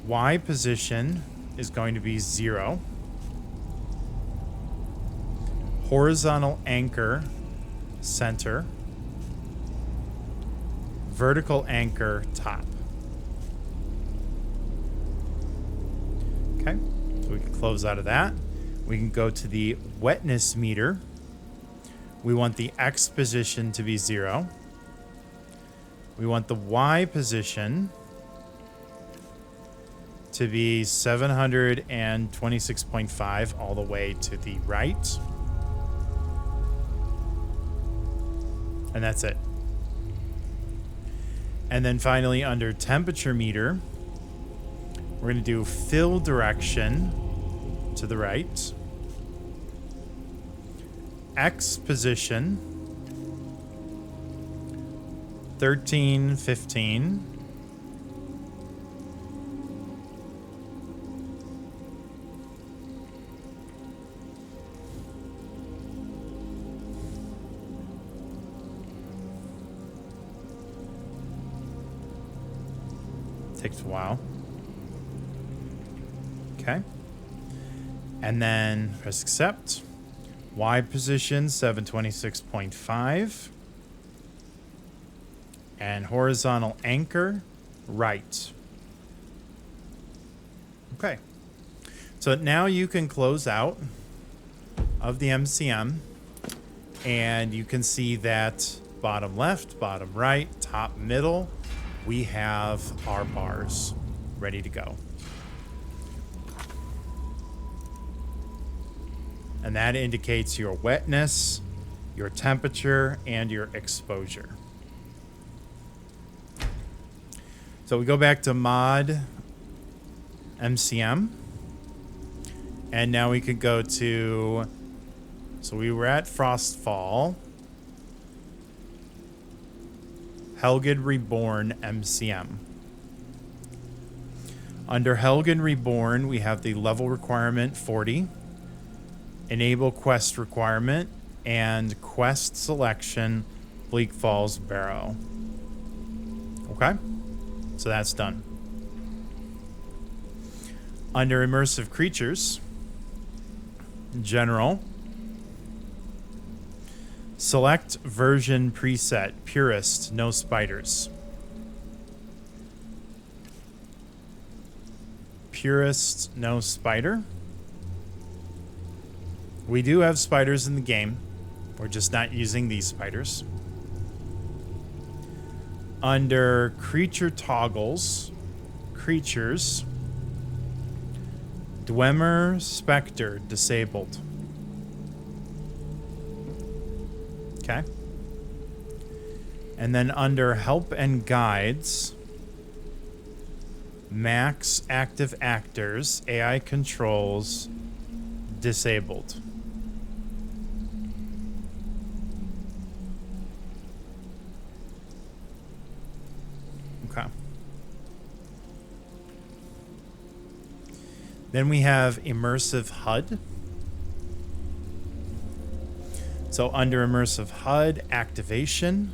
Y position is going to be 0. Horizontal anchor, center. Vertical anchor, top. Okay, so we can close out of that. We can go to the wetness meter. We want the X position to be 0. We want the Y position to be 726.5 all the way to the right. And that's it. And then finally, under temperature meter, we're going to do fill direction to the right. X position, 1315. Takes a while. Okay. And then press accept. Y position 726.5. And horizontal anchor right. Okay. So now you can close out of the MCM, and you can see that bottom left, bottom right, top middle, we have our bars ready to go. And that indicates your wetness, your temperature, and your exposure. So we go back to mod MCM. And now we could go to, so we were at Frostfall. Helgen Reborn MCM. Under Helgen Reborn, we have the level requirement 40, enable quest requirement, and quest selection Bleak Falls Barrow. Okay, so that's done. Under Immersive Creatures, General, select version preset, purist, no spiders. Purist, no spider. We do have spiders in the game. We're just not using these spiders. Under creature toggles, creatures, Dwemer Spectre disabled. Okay. And then under help and guides, max active actors, AI controls disabled. Okay. Then we have Immersive HUD. So under Immersive HUD, activation,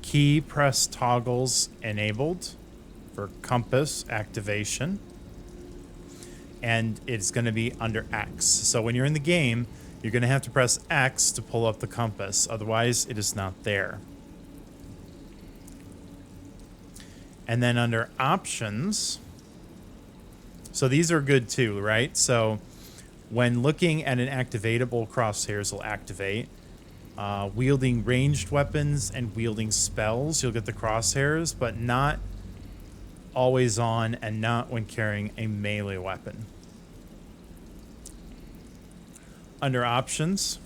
key press toggles enabled for compass activation. And it's going to be under X. So when you're in the game, you're going to have to press X to pull up the compass. Otherwise, it is not there. And then under options, so these are good too, right? So when looking at an activatable, crosshairs will activate. Wielding ranged weapons and wielding spells, you'll get the crosshairs, but not always on and not when carrying a melee weapon. Under options,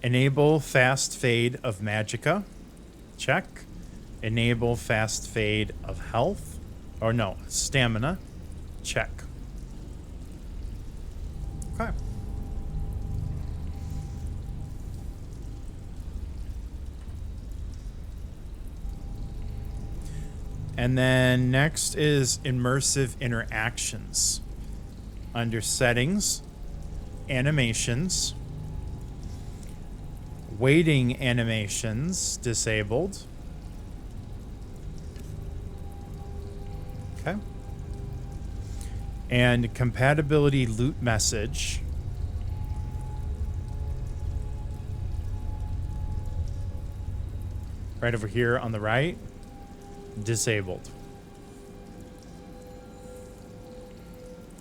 enable fast fade of magicka, check. Enable fast fade of health, or no, stamina, check. Okay. And then next is immersive interactions. Under settings, animations, waiting animations disabled. Okay. And compatibility loot message. Right over here on the right, disabled.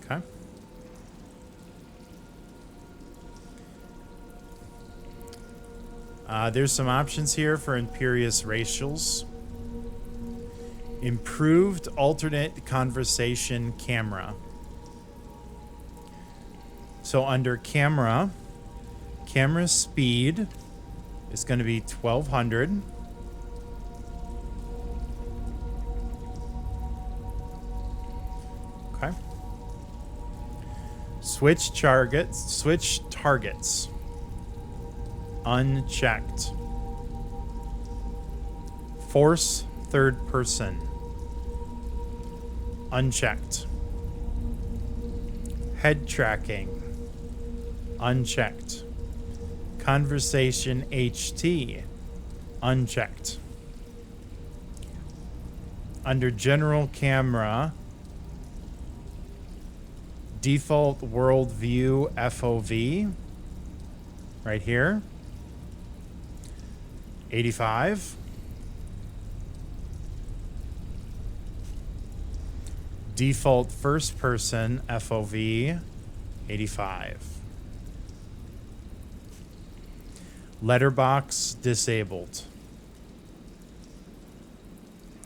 Okay. There's some options here for imperious racials. Improved alternate conversation camera. So under camera, camera speed is going to be 1200. Okay. Switch targets. Unchecked. Force third person. Unchecked. Head tracking. Unchecked. Conversation HT. Unchecked. Under general camera, default world view FOV, right here, 85. Default first person FOV, 85. Letterbox disabled.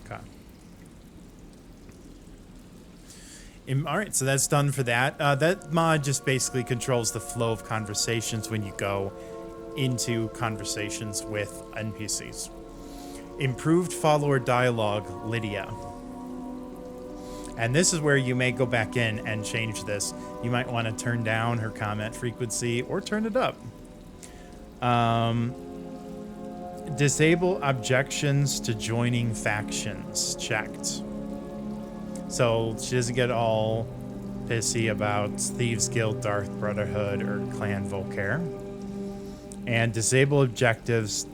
Okay. All right, so that's done for that. That mod just basically controls the flow of conversations when you go into conversations with NPCs. Improved follower dialogue, Lydia. And this is where you may go back in and change this. You might want to turn down her comment frequency or turn it up. Disable objections to joining factions, checked. So she doesn't get all pissy about Thieves Guild, Dark Brotherhood, or Clan Volcair. And disable objectives,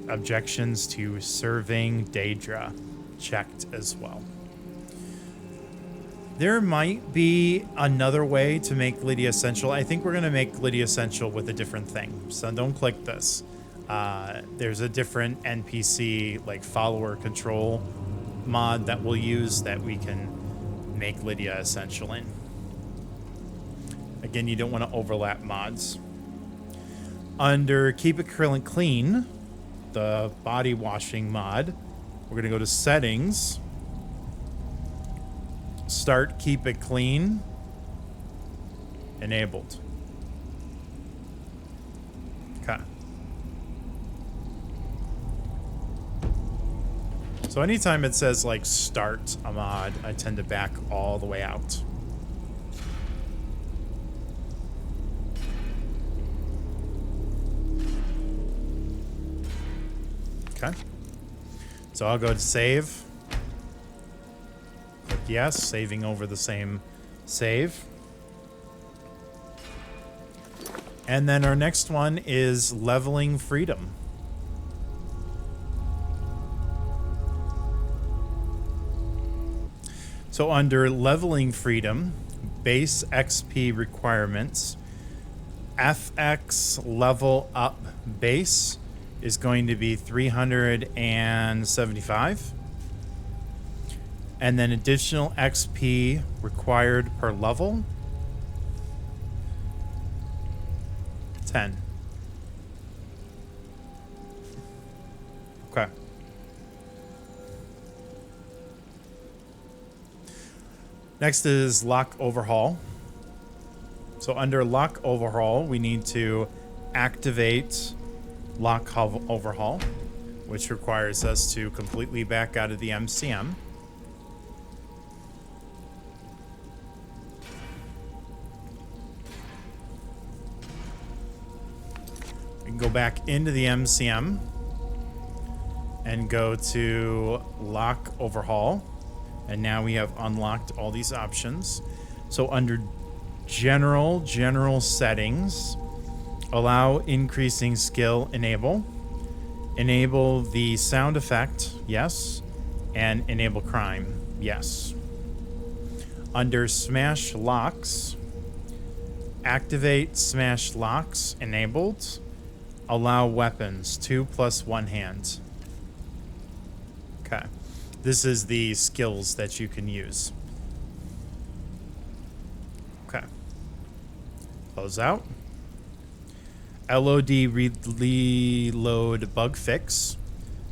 objections to serving Daedra, checked as well. There might be another way to make Lydia Essential. I think we're going to make Lydia Essential with a different thing. So don't click this. There's a different NPC, like follower control mod that we'll use that we can make Lydia Essential in. Again, you don't want to overlap mods. Under Keep It Clean, the body washing mod, we're going to go to Settings. Start Keep It Clean. Enabled. Okay. So anytime it says like start a mod, I tend to back all the way out. Okay. So I'll go to save. Click yes, saving over the same save. And then our next one is leveling freedom. So under leveling freedom, base XP requirements, FX level up base is going to be 375. And then additional XP required per level, 10. Okay. Next is lock overhaul. So under lock overhaul, we need to activate lock overhaul, which requires us to completely back out of the MCM. We can go back into the MCM and go to lock overhaul. And now we have unlocked all these options. So under general settings, allow increasing skill, enable the sound effect, yes, and enable crime, yes. Under smash locks, activate smash locks, enabled, allow weapons, 2 + 1 hand. Okay. This is the skills that you can use. Okay. Close out. LOD reload bug fix.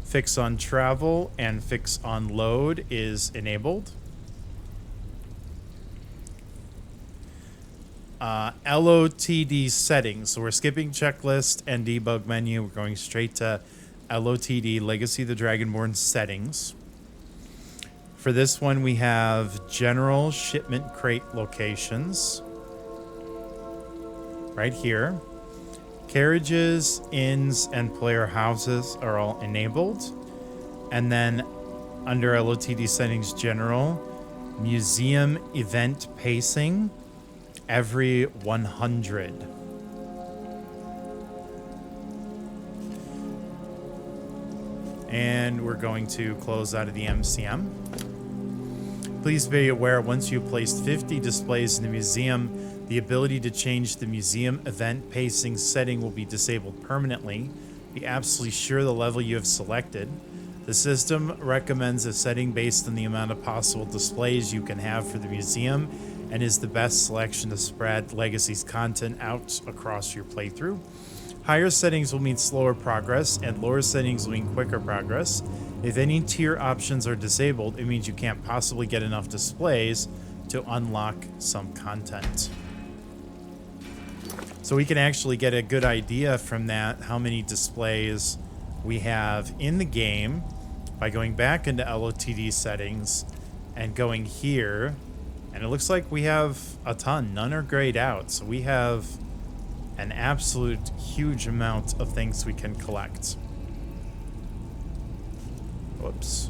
Fix on travel and fix on load is enabled. LOTD settings. So we're skipping checklist and debug menu. We're going straight to LOTD, Legacy of the Dragonborn settings. For this one, we have general shipment crate locations. Right here. Carriages, inns, and player houses are all enabled. And then under LOTD settings general, museum event pacing every 100. And we're going to close out of the MCM. Please be aware, once you've placed 50 displays in the museum, the ability to change the museum event pacing setting will be disabled permanently. Be absolutely sure the level you have selected. The system recommends a setting based on the amount of possible displays you can have for the museum and is the best selection to spread Legacy's content out across your playthrough. Higher settings will mean slower progress, and lower settings will mean quicker progress. If any tier options are disabled, it means you can't possibly get enough displays to unlock some content. So we can actually get a good idea from that how many displays we have in the game by going back into LOTD settings and going here. And it looks like we have a ton. None are grayed out. So we have an absolute huge amount of things we can collect. Whoops.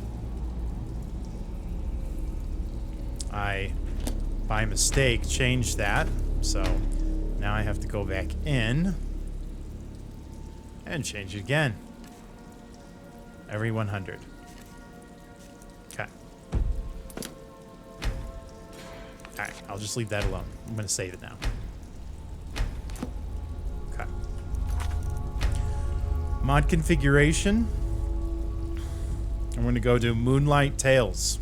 I, by mistake, changed that. So now I have to go back in and change it again. Every 100. Okay. Alright, I'll just leave that alone. I'm going to save it now. Okay. Mod configuration. I'm going to go to Moonlight Tales.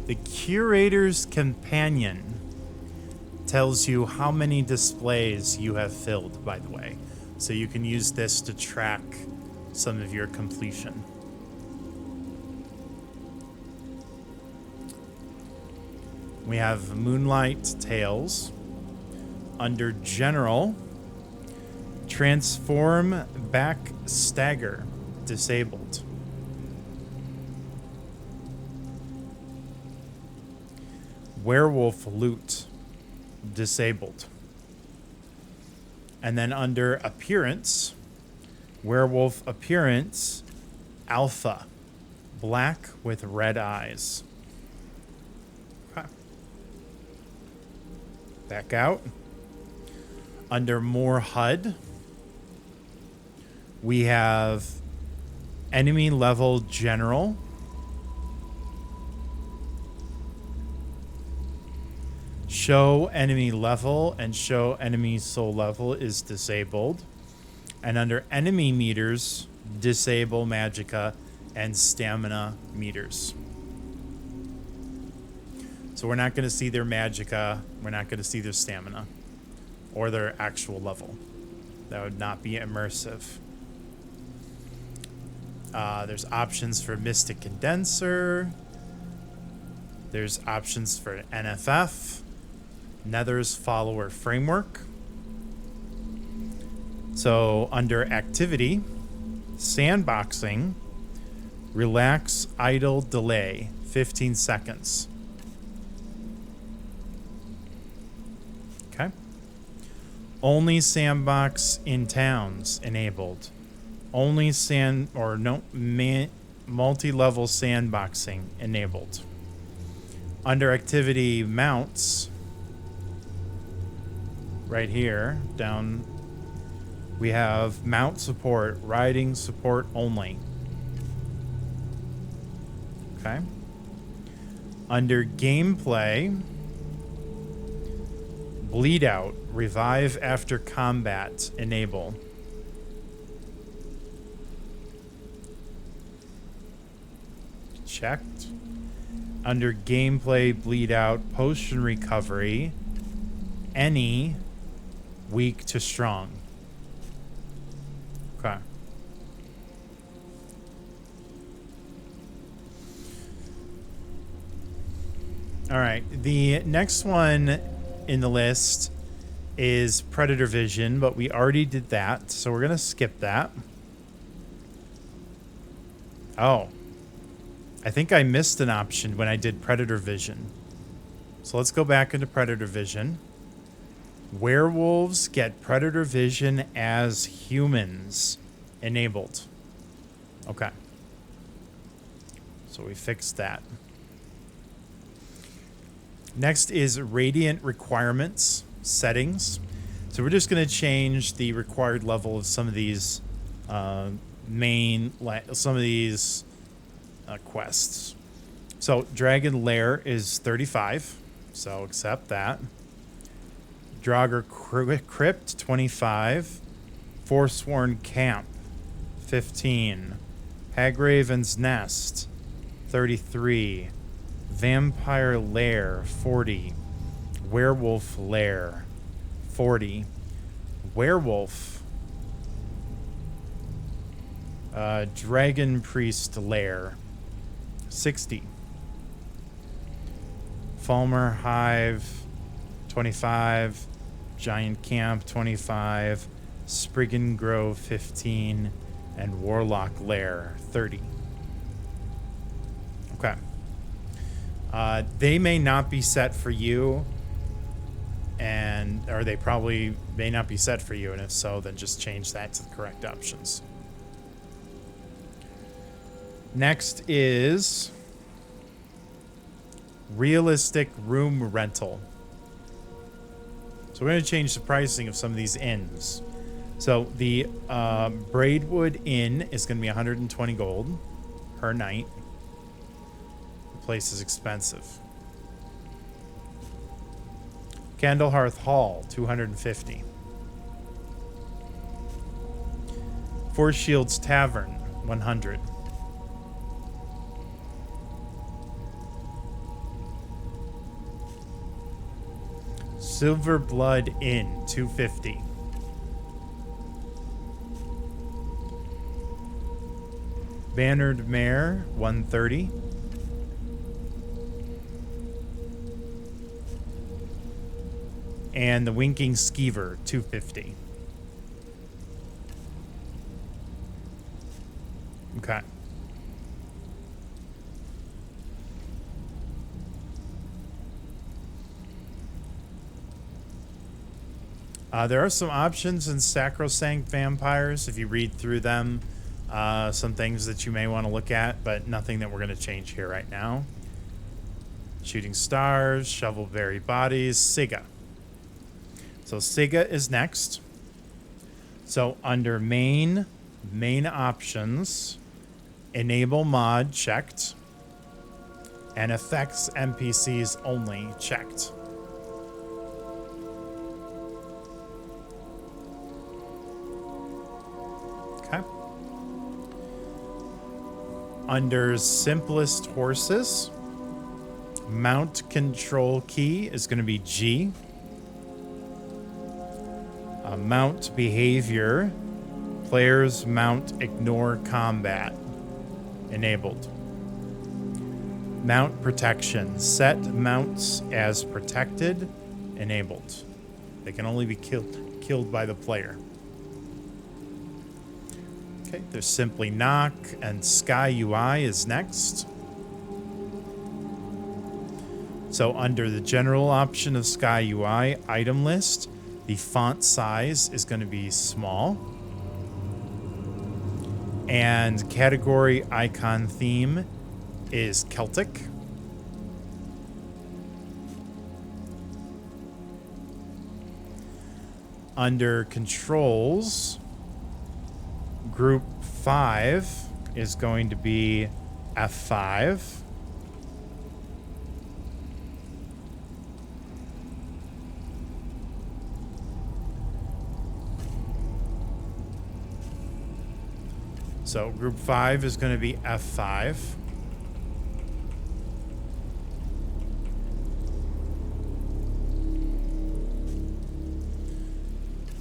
The Curator's Companion tells you how many displays you have filled, by the way. So you can use this to track some of your completion. We have Moonlight Tales. Under General, Transform Back Stagger disabled. Werewolf Loot disabled. And then under Appearance, Werewolf Appearance Alpha, black with red eyes. Okay. Back out. Under More HUD, we have Enemy Level General. Show enemy level and show enemy soul level is disabled. And under enemy meters, disable magicka and stamina meters. So we're not going to see their magicka, we're not going to see their stamina or their actual level. That would not be immersive. There's options for Mystic Condenser. There's options for NFF. Nether's Follower Framework. So under Activity, Sandboxing, Relax Idle Delay, 15 seconds. Okay. Only Sandbox in Towns enabled. Only multi-level sandboxing enabled. Under Activity Mounts, right here, down, we have mount support, riding support only. Okay. Under Gameplay, Bleed Out, Revive After Combat, enable. Checked. Under Gameplay, Bleed Out, Potion Recovery, any weak to strong. Okay. All right. The next one in the list is Predator Vision, but we already did that, so we're going to skip that. Oh. I think I missed an option when I did Predator Vision. So let's go back into Predator Vision. Werewolves get Predator Vision as humans enabled. Okay. So we fixed that. Next is Radiant Requirements Settings. So we're just going to change the required level of some of these some of these quests. So Dragon Lair is 35, so accept that. Draugr Crypt 25, Forsworn Camp 15, Hagraven's Nest 33, Vampire Lair 40, Werewolf Lair 40, Werewolf, Dragon Priest Lair 60, Falmer Hive 25, Giant Camp 25, Spriggan Grove 15, and Warlock Lair 30. Okay. They may not be set for you, or they probably may not be set for you, and if so, then just change that to the correct options. Next is realistic room rental. So we're going to change the pricing of some of these inns. So the Braidwood Inn is going to be 120 gold per night. The place is expensive. Candlehearth Hall, 250. Four Shields Tavern, 100. Silver Blood Inn, 250. Bannered Mare, 130. And the Winking Skeever, 250. Okay. There are some options in Sacrosanct Vampires, if you read through them. Some things that you may want to look at, but nothing that we're going to change here right now. Shooting Stars, Shovelberry Bodies, Siga. So Siga is next. So under main options, enable mod checked, and affects NPCs only checked. Okay. Under simplest horses, mount control key is going to be G. Mount behavior, players mount ignore combat, enabled. Mount protection, set mounts as protected, enabled. They can only be killed by the player. Okay, there's Simply Knock, and SkyUI is next. So under the general option of SkyUI item list, the font size is going to be small. And category icon theme is Celtic. Under controls, group 5 is going to be F5. So group 5 is going to be F5.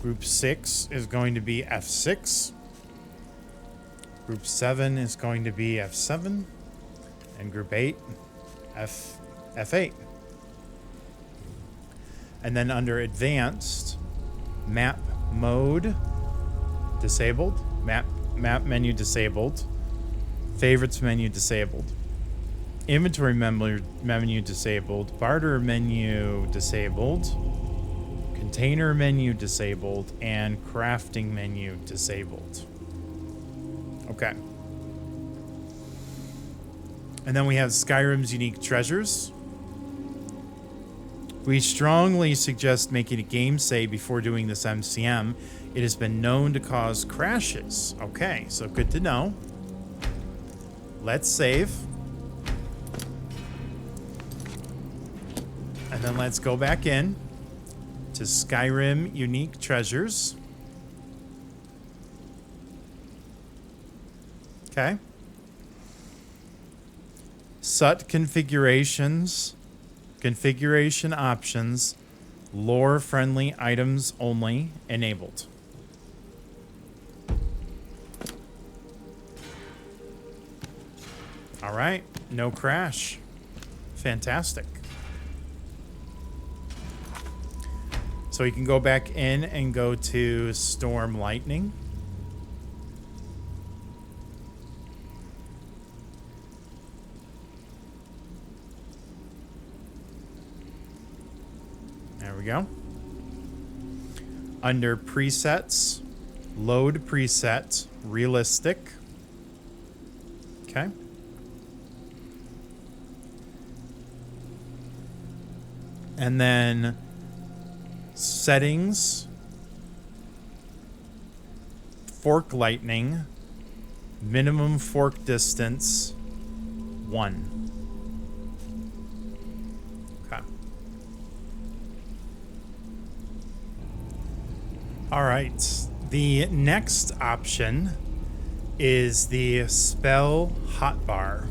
Group 6 is going to be F6. Group 7 is going to be F7. And group 8, F8. And then under advanced, map mode disabled, map menu disabled, favorites menu disabled, inventory menu disabled, barter menu disabled, container menu disabled, and crafting menu disabled. Okay. And then we have Skyrim's unique treasures. We strongly suggest making a game save before doing this MCM. It has been known to cause crashes. Okay, so good to know. Let's save. And then let's go back in to Skyrim Unique Treasures. Okay. SUT configurations, configuration options, lore-friendly items only enabled. All right, no crash. Fantastic. So you can go back in and go to Storm Lightning. There we go. Under presets, load preset, realistic. Okay. And then settings, fork lightning, minimum fork distance, 1. Okay. All right. The next option is the spell hotbar.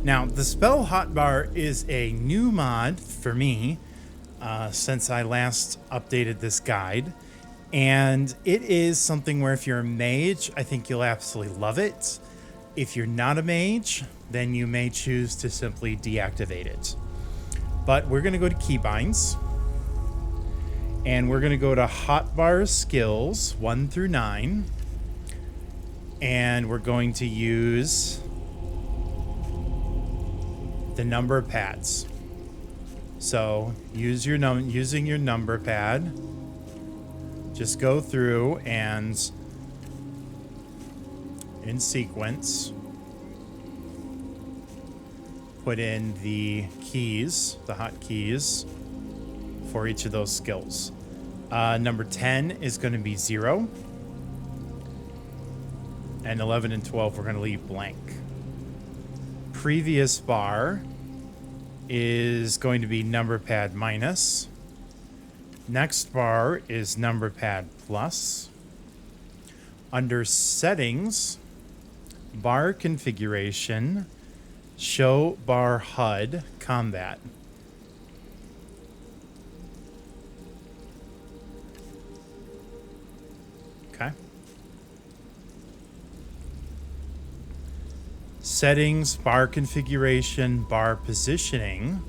Now, the spell hotbar is a new mod for me since I last updated this guide. And it is something where if you're a mage, I think you'll absolutely love it. If you're not a mage, then you may choose to simply deactivate it. But we're going to go to keybinds. And we're going to go to hotbar skills 1 through 9. And we're going to use the number of pads. So using your number pad, just go through and in sequence put in the keys, the hotkeys for each of those skills. Number 10 is going to be 0, and 11 and 12 we're going to leave blank. Previous bar is going to be number pad minus. Next bar is number pad plus. Under settings, bar configuration, show bar HUD combat. Okay. Settings, bar configuration, bar positioning,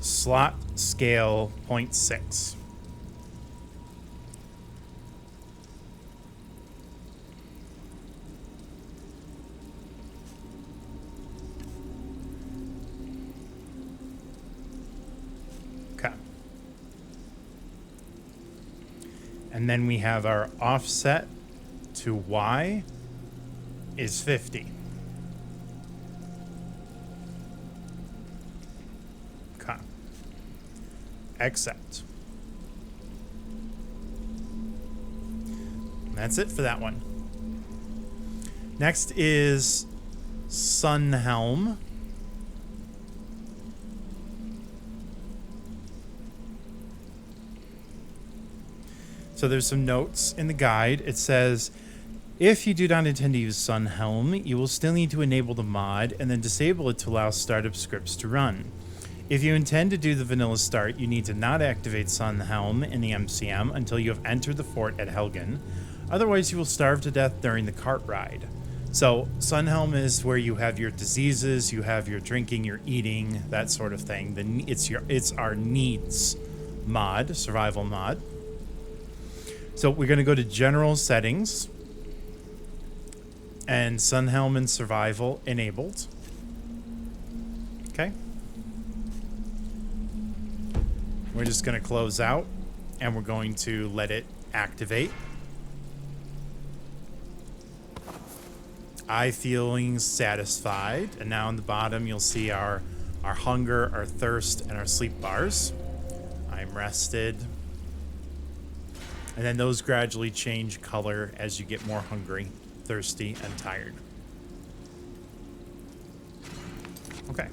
slot scale 0.6. Okay. And then we have our offset to Y is 50. Okay. Accept. And that's it for that one. Next is Sunhelm. So there's some notes in the guide. It says, if you do not intend to use Sunhelm, you will still need to enable the mod and then disable it to allow startup scripts to run. If you intend to do the vanilla start, you need to not activate Sunhelm in the MCM until you have entered the fort at Helgen. Otherwise, you will starve to death during the cart ride. So Sunhelm is where you have your diseases, you have your drinking, your eating, that sort of thing. It's our needs mod, survival mod. So we're going to go to general settings. And Sunhelm and survival enabled. Okay. We're just going to close out and we're going to let it activate. I feeling satisfied. And now on the bottom, you'll see our our hunger, our thirst, and our sleep bars. I'm rested. And then those gradually change color as you get more hungry, thirsty, and tired. Okay.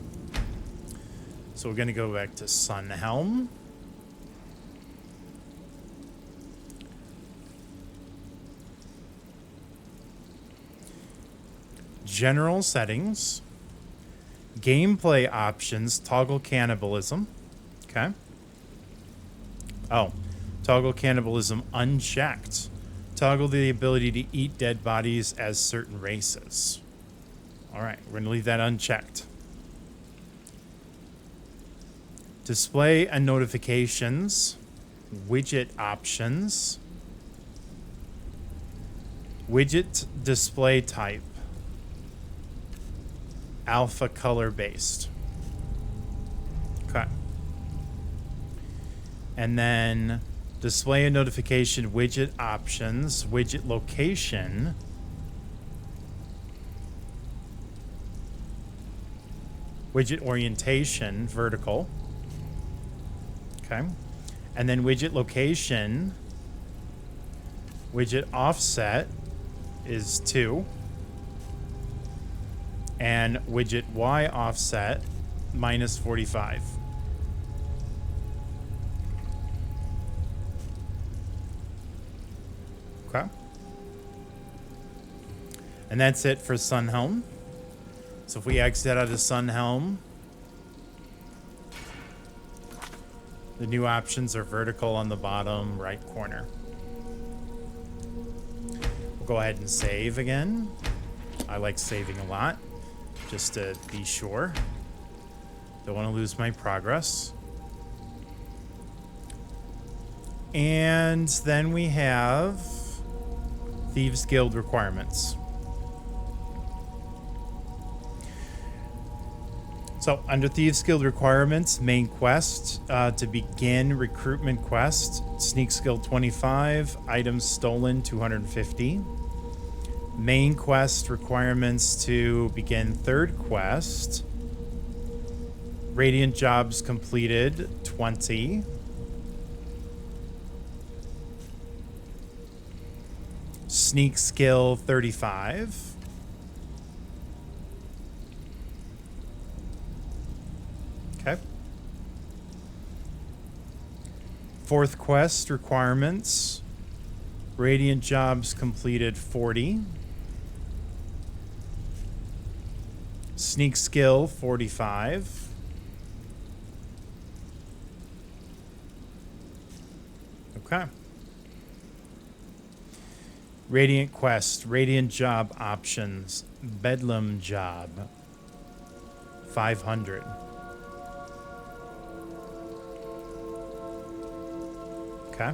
So we're going to go back to Sunhelm. General settings. Gameplay options. Toggle cannibalism. Okay. Oh. Toggle cannibalism unchecked. Toggle the ability to eat dead bodies as certain races. All right. We're going to leave that unchecked. Display and notifications. Widget options. Widget display type. Alpha color based. Okay. And then display and notification widget options, widget location. Widget orientation, vertical. Okay. And then widget location, widget offset is 2. And widget Y offset minus 45. Okay. And that's it for Sunhelm. So if we exit out of Sunhelm, the new options are vertical on the bottom right corner. We'll go ahead and save again. I like saving a lot, just to be sure. Don't want to lose my progress. And then we have Thieves Guild requirements. So under Thieves Guild requirements, main quest, to begin recruitment quest, sneak skill 25, items stolen 250. Main quest requirements to begin third quest, radiant jobs completed 20. Sneak skill 35. Okay. Fourth quest requirements. Radiant jobs completed 40. Sneak skill 45. Okay. Radiant quest, radiant job options, bedlam job 500. Okay.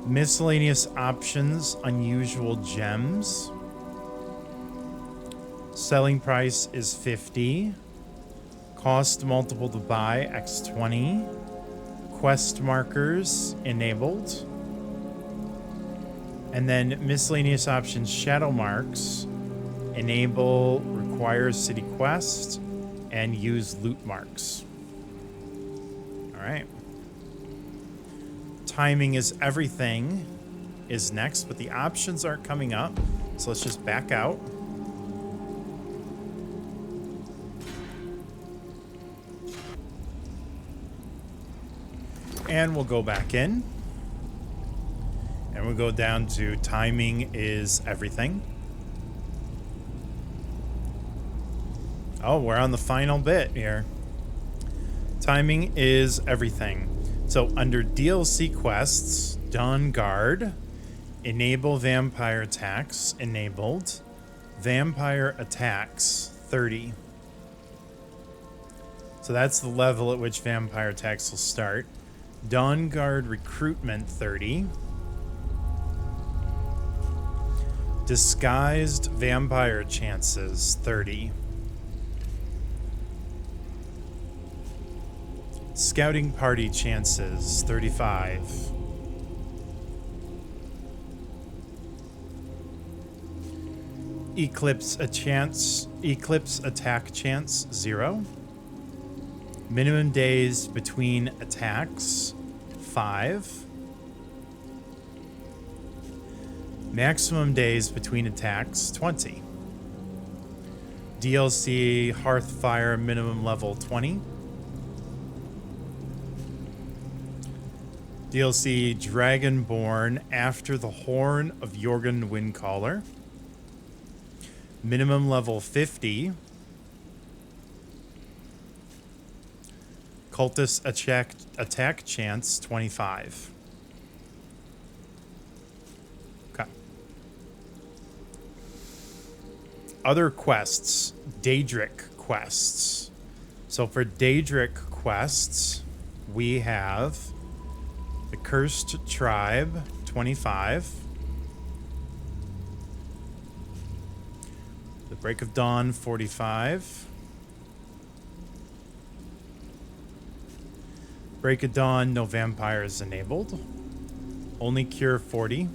Miscellaneous options, unusual gems. Selling price is 50. Cost multiple to buy, X 20. Quest markers enabled. And then miscellaneous options, shadow marks. Enable requires city quest and use loot marks. All right. Timing is everything is next, but the options aren't coming up. So let's just back out. And we'll go back in. And we'll go down to timing is everything. Oh, we're on the final bit here. Timing is everything. So under DLC quests, Dawn Guard, enable vampire attacks, enabled. Vampire attacks, 30. So that's the level at which vampire attacks will start. Dawn Guard recruitment, 30. Disguised vampire chances, 30. Scouting party chances, 35. Eclipse attack chance 0. Minimum days between attacks 5. Maximum days between attacks 20. DLC Hearthfire minimum level 20. DLC Dragonborn After the Horn of Jorgen Windcaller. Minimum level 50. Cultist attack chance 25. Okay. Other quests, Daedric quests. So for Daedric quests, we have the Cursed Tribe 25. The Break of Dawn 45. Break of Dawn, no vampires enabled. Only Cure 40.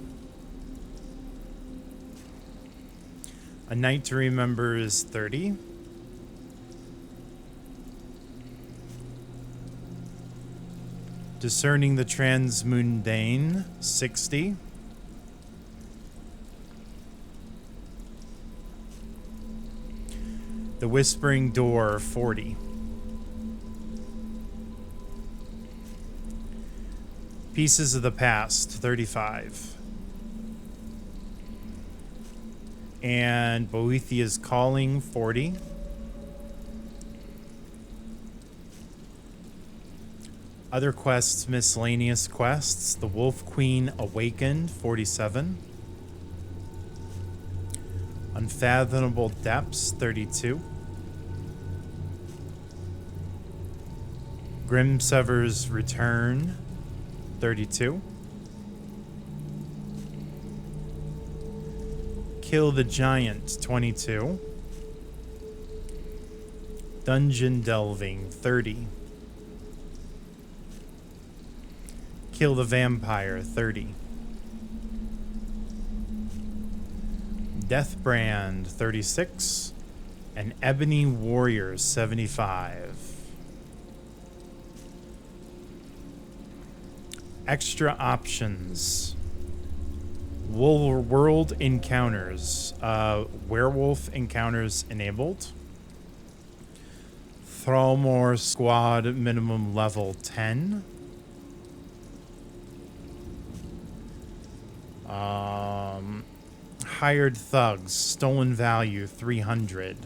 A Night to Remember is 30. Discerning the Transmundane, 60. The Whispering Door, 40. Pieces of the Past, 35. And Boethia's Calling, 40. Other quests, miscellaneous quests. The Wolf Queen Awakened, 47. Unfathomable Depths, 32. Grimsever's Return, 32. Kill the Giant, 22. Dungeon Delving, 30. Kill the Vampire, 30. Deathbrand, 36. And Ebony Warrior, 75. Extra options. World encounters. Werewolf encounters enabled. Thrallmore Squad minimum level 10. Hired Thugs, stolen value 300.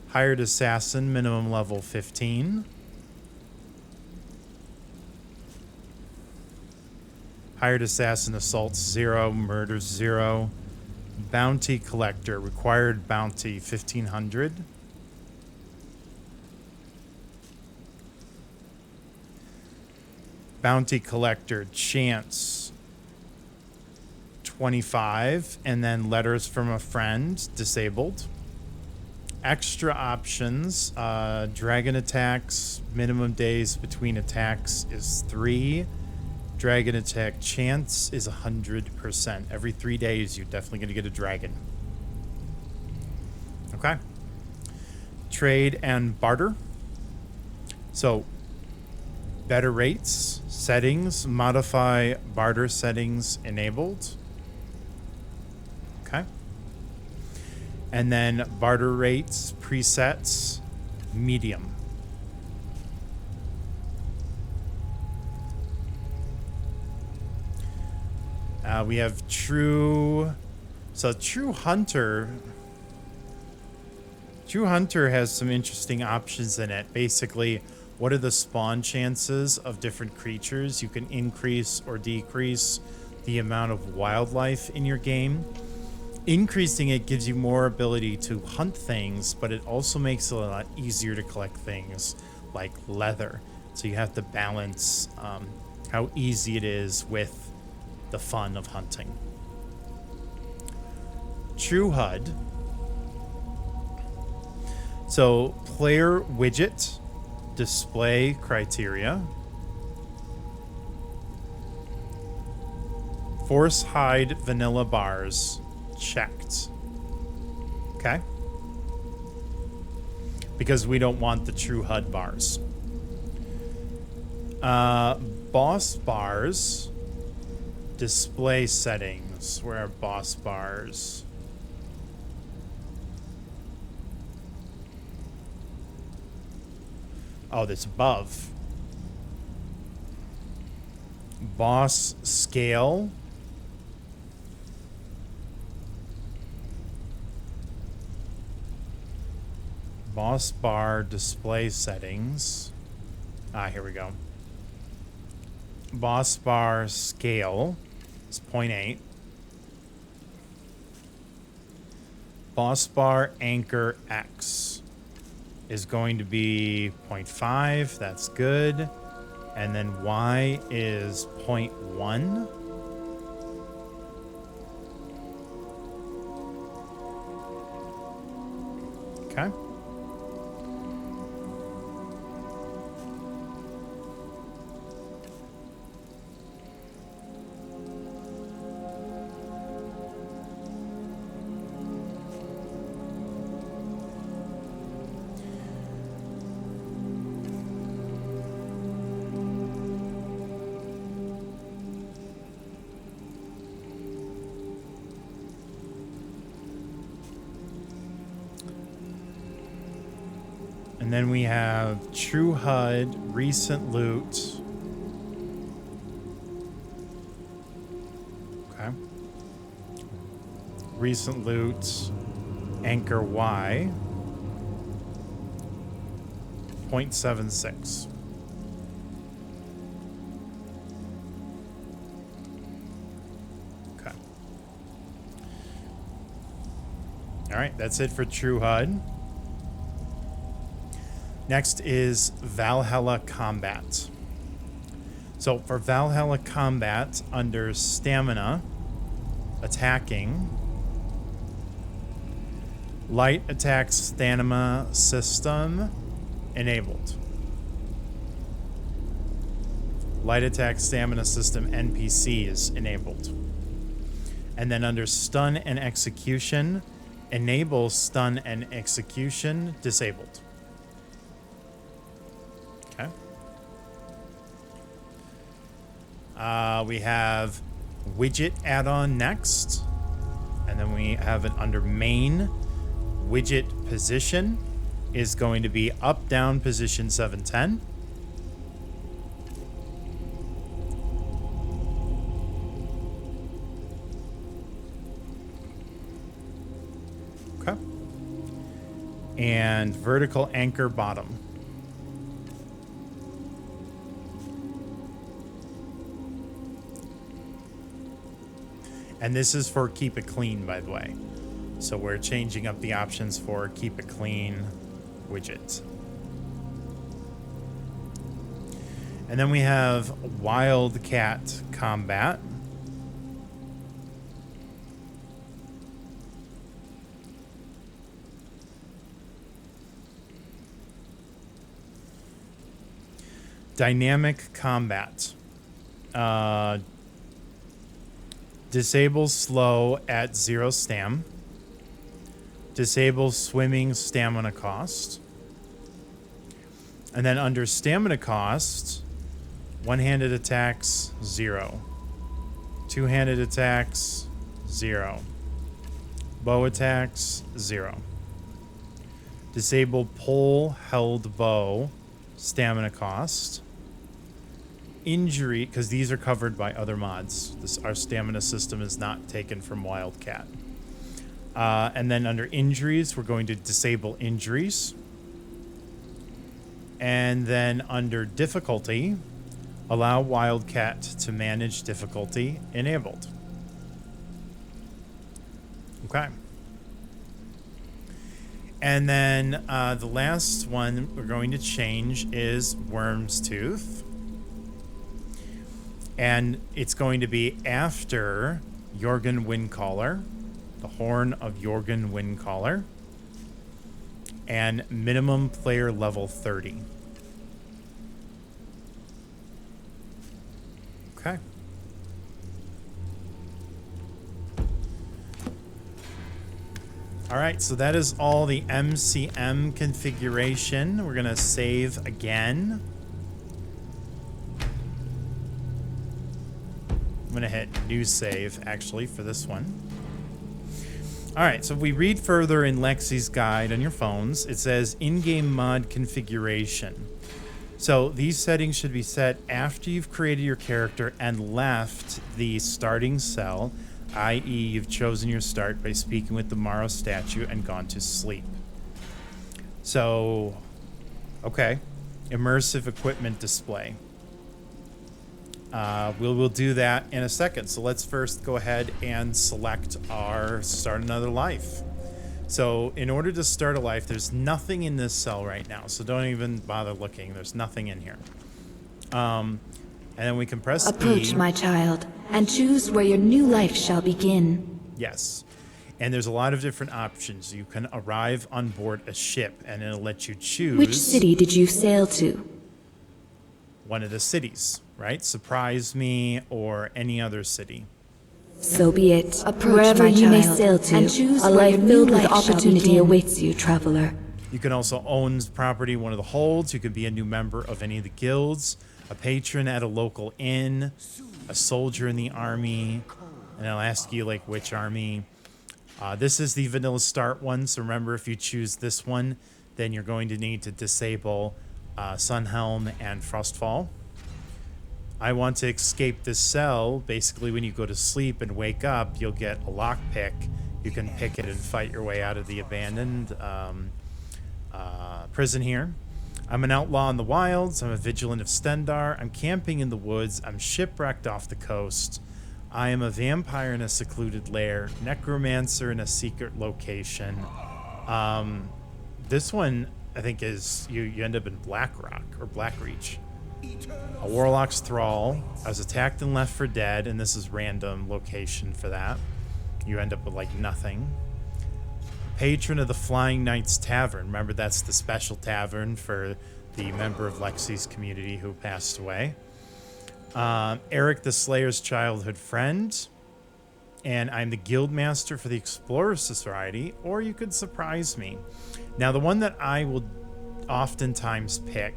Hired Assassin, minimum level 15. Hired Assassin, assaults 0, murders 0. Bounty Collector, required bounty 1500. Bounty Collector, chance 25. And then Letters from a Friend, disabled. Extra options, dragon attacks, minimum days between attacks is 3. Dragon attack chance is 100%. Every 3 days, you're definitely going to get a dragon. Okay. Trade and barter. So, better rates, settings, modify barter settings enabled. Okay. And then barter rates, presets, medium. We have True. So True Hunter. True Hunter has some interesting options in it. Basically, what are the spawn chances of different creatures? You can increase or decrease the amount of wildlife in your game. Increasing it gives you more ability to hunt things, but it also makes it a lot easier to collect things like leather. So you have to balance how easy it is with the fun of hunting. True HUD. So player widget, display criteria. Force hide vanilla bars checked. Okay. Because we don't want the true HUD bars. Boss bars. Display settings. Where are boss bars? Oh, that's above. Boss scale. Boss bar display settings. Ah, here we go. Boss bar scale is 0.8. Boss bar anchor X is going to be 0.5. That's good. And then Y is 0.1. Okay. And then we have True HUD, Recent Loot. Okay. Recent Loot, Anchor Y, 0.76. Okay. All right, that's it for True HUD. Next is Valhalla Combat. So for Valhalla Combat, under Stamina, Attacking, Light Attack Stamina System enabled. Light Attack Stamina System NPC is enabled. And then under Stun and Execution, Enable Stun and Execution disabled. Okay. We have widget add-on next. And then we have it under main. Widget position is going to be up, down, position 710. Okay. And vertical anchor bottom. And this is for keep it clean, by the way. So we're changing up the options for keep it clean widget. And then we have Wildcat Combat. Dynamic Combat. Disable slow at 0 stam. Disable swimming stamina cost. And then under stamina cost, one-handed attacks, 0. Two-handed attacks, 0. Bow attacks, 0. Disable pole held bow, stamina cost. Injury, because these are covered by other mods. Our stamina system is not taken from Wildcat. And then under injuries, we're going to disable injuries. And then under difficulty, allow Wildcat to manage difficulty enabled. Okay. And then the last one we're going to change is Worm's Tooth. And it's going to be after Jorgen Windcaller, the Horn of Jorgen Windcaller, and minimum player level 30. Okay. All right, so that is all the MCM configuration. We're going to save again. I'm going to hit new save, actually, for this one. All right, so if we read further in Lexy's guide on your phones, it says in-game mod configuration. So these settings should be set after you've created your character and left the starting cell, i.e. you've chosen your start by speaking with the Morrow statue and gone to sleep. So, okay, immersive equipment display. We'll do that in a second. So let's first go ahead and select our start another life. So in order to start a life, there's nothing in this cell right now. So don't even bother looking. There's nothing in here. And then we can press Approach, E. my child, and choose where your new life shall begin. Yes. And there's a lot of different options. You can arrive on board a ship, and it'll let you choose. Which city did you sail to? One of the cities, right? Surprise Me or any other city. So be it. Approach, Wherever my you may child, sail to, and choose a where life your filled new with life shall opportunity begin. awaits you, traveler. You can also own property in one of the holds. You could be a new member of any of the guilds, a patron at a local inn, a soldier in the army, and I'll ask you like which army. This is the vanilla start one, so remember if you choose this one, then you're going to need to disable Sunhelm and Frostfall. I want to escape this cell. Basically, when you go to sleep and wake up, you'll get a lockpick. You can pick it and fight your way out of the abandoned prison here. I'm an outlaw in the wilds. I'm a vigilant of Stendar. I'm camping in the woods. I'm shipwrecked off the coast. I am a vampire in a secluded lair. Necromancer in a secret location. This one, I think, is you end up in Blackrock or Blackreach. A warlock's thrall. I was attacked and left for dead, and this is random location for that. You end up with like nothing. Patron of the Flying Knights Tavern. Remember, that's the special tavern for the member of Lexy's community who passed away. Eric the Slayer's childhood friend. And I'm the guild master for the Explorer Society, or you could surprise me. Now, the one that I will oftentimes pick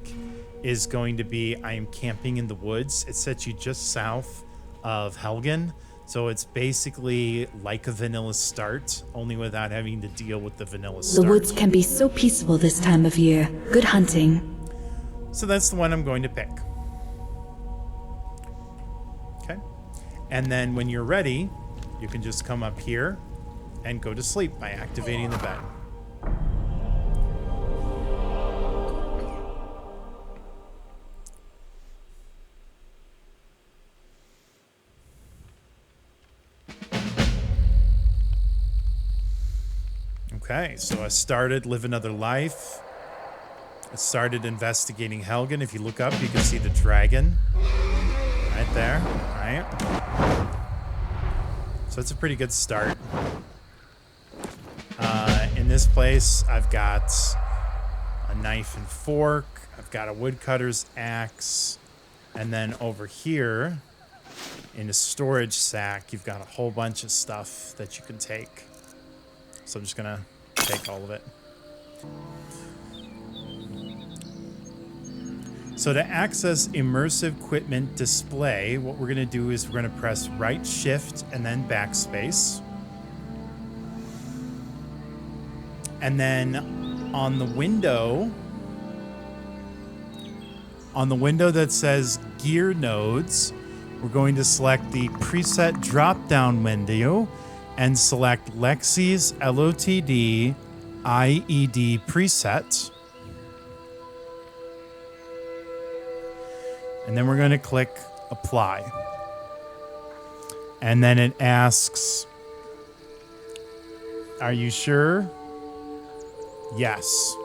is going to be I am camping in the woods. It sets you just south of Helgen. So it's basically like a vanilla start, only without having to deal with the vanilla The start. woods can be so peaceful this time of year. Good hunting. So that's the one I'm going to pick. Okay. And then when you're ready, you can just come up here and go to sleep by activating the bed. Okay, so I started Live Another Life. I started investigating Helgen. If you look up, you can see the dragon right there, right? So it's a pretty good start. In this place, I've got a knife and fork. I've got a woodcutter's axe. And then over here, in the storage sack, you've got a whole bunch of stuff that you can take. So I'm just going to take all of it. So to access Immersive Equipment Display, what we're going to do is we're going to press right shift and then backspace. And then on the window that says Gear Nodes, we're going to select the preset drop-down window and select Lexy's LOTD IED preset. And then we're going to click Apply. And then it asks, are you sure? Yes.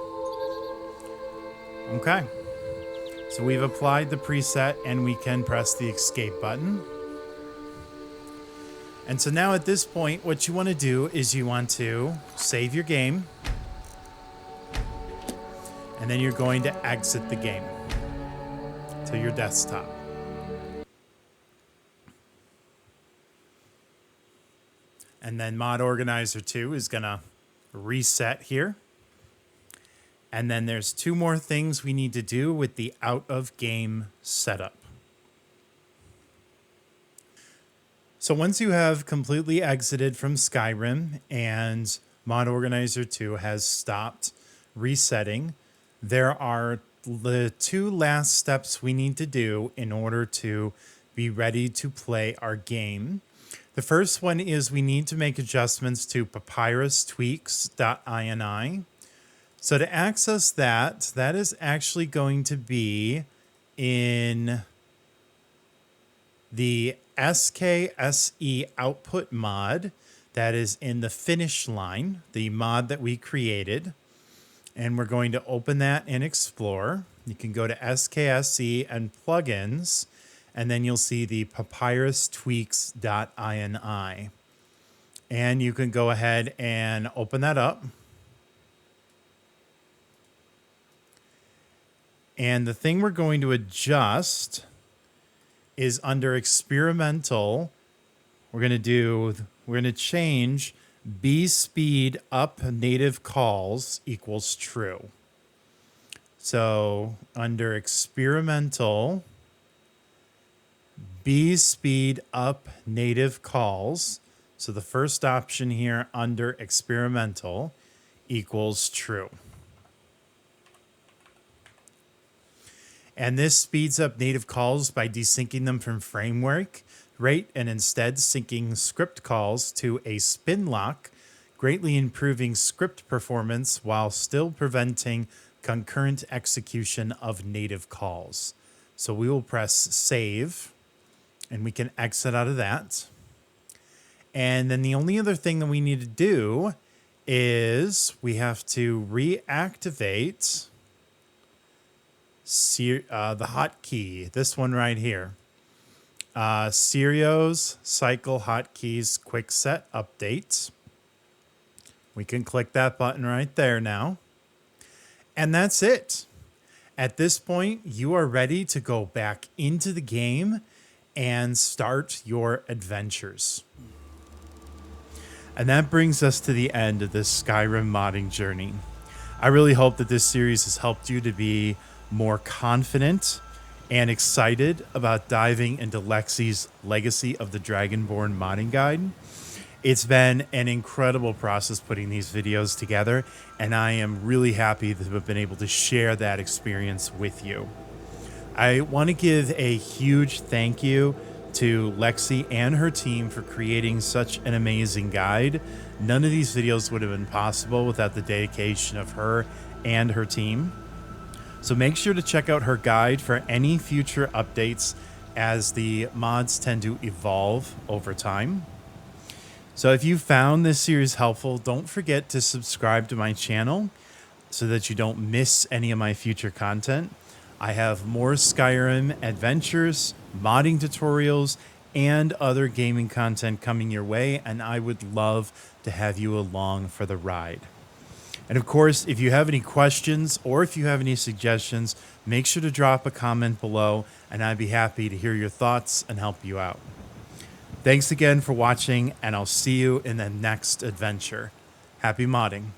Okay. So we've applied the preset and we can press the escape button. And so now at this point, what you want to do is you want to save your game. And then you're going to exit the game to your desktop. And then Mod Organizer 2 is going to reset here. And then there's 2 more things we need to do with the out of game setup. So once you have completely exited from Skyrim and Mod Organizer 2 has stopped resetting, there are the 2 last steps we need to do in order to be ready to play our game. The first one is we need to make adjustments to papyrustweaks.ini. So to access that, that is actually going to be in the SKSE output mod that is in the finish line, the mod that we created. And we're going to open that and explore. You can go to SKSE and plugins, and then you'll see the papyrustweaks.ini. And you can go ahead and open that up. And the thing we're going to adjust is under experimental. We're going to change B speed up native calls equals true. So under experimental, B speed up native calls. So the first option here under experimental equals true. And this speeds up native calls by desyncing them from framework rate and instead syncing script calls to a spin lock, greatly improving script performance while still preventing concurrent execution of native calls. So we will press save and we can exit out of that. And then the only other thing that we need to do is we have to reactivate the hotkey, this one right here. Serios cycle hotkeys quick set updates. We can click that button right there now. And that's it. At this point, you are ready to go back into the game and start your adventures. And that brings us to the end of this Skyrim modding journey. I really hope that this series has helped you to be more confident and excited about diving into Lexy's Legacy of the Dragonborn modding guide. It's been an incredible process putting these videos together, and I am really happy to have been able to share that experience with you. I want to give a huge thank you to Lexy and her team for creating such an amazing guide. None of these videos would have been possible without the dedication of her and her team. So make sure to check out her guide for any future updates as the mods tend to evolve over time. So if you found this series helpful, don't forget to subscribe to my channel so that you don't miss any of my future content. I have more Skyrim adventures, modding tutorials, and other gaming content coming your way, and I would love to have you along for the ride. And of course, if you have any questions or if you have any suggestions, make sure to drop a comment below, and I'd be happy to hear your thoughts and help you out. Thanks again for watching, and I'll see you in the next adventure. Happy modding.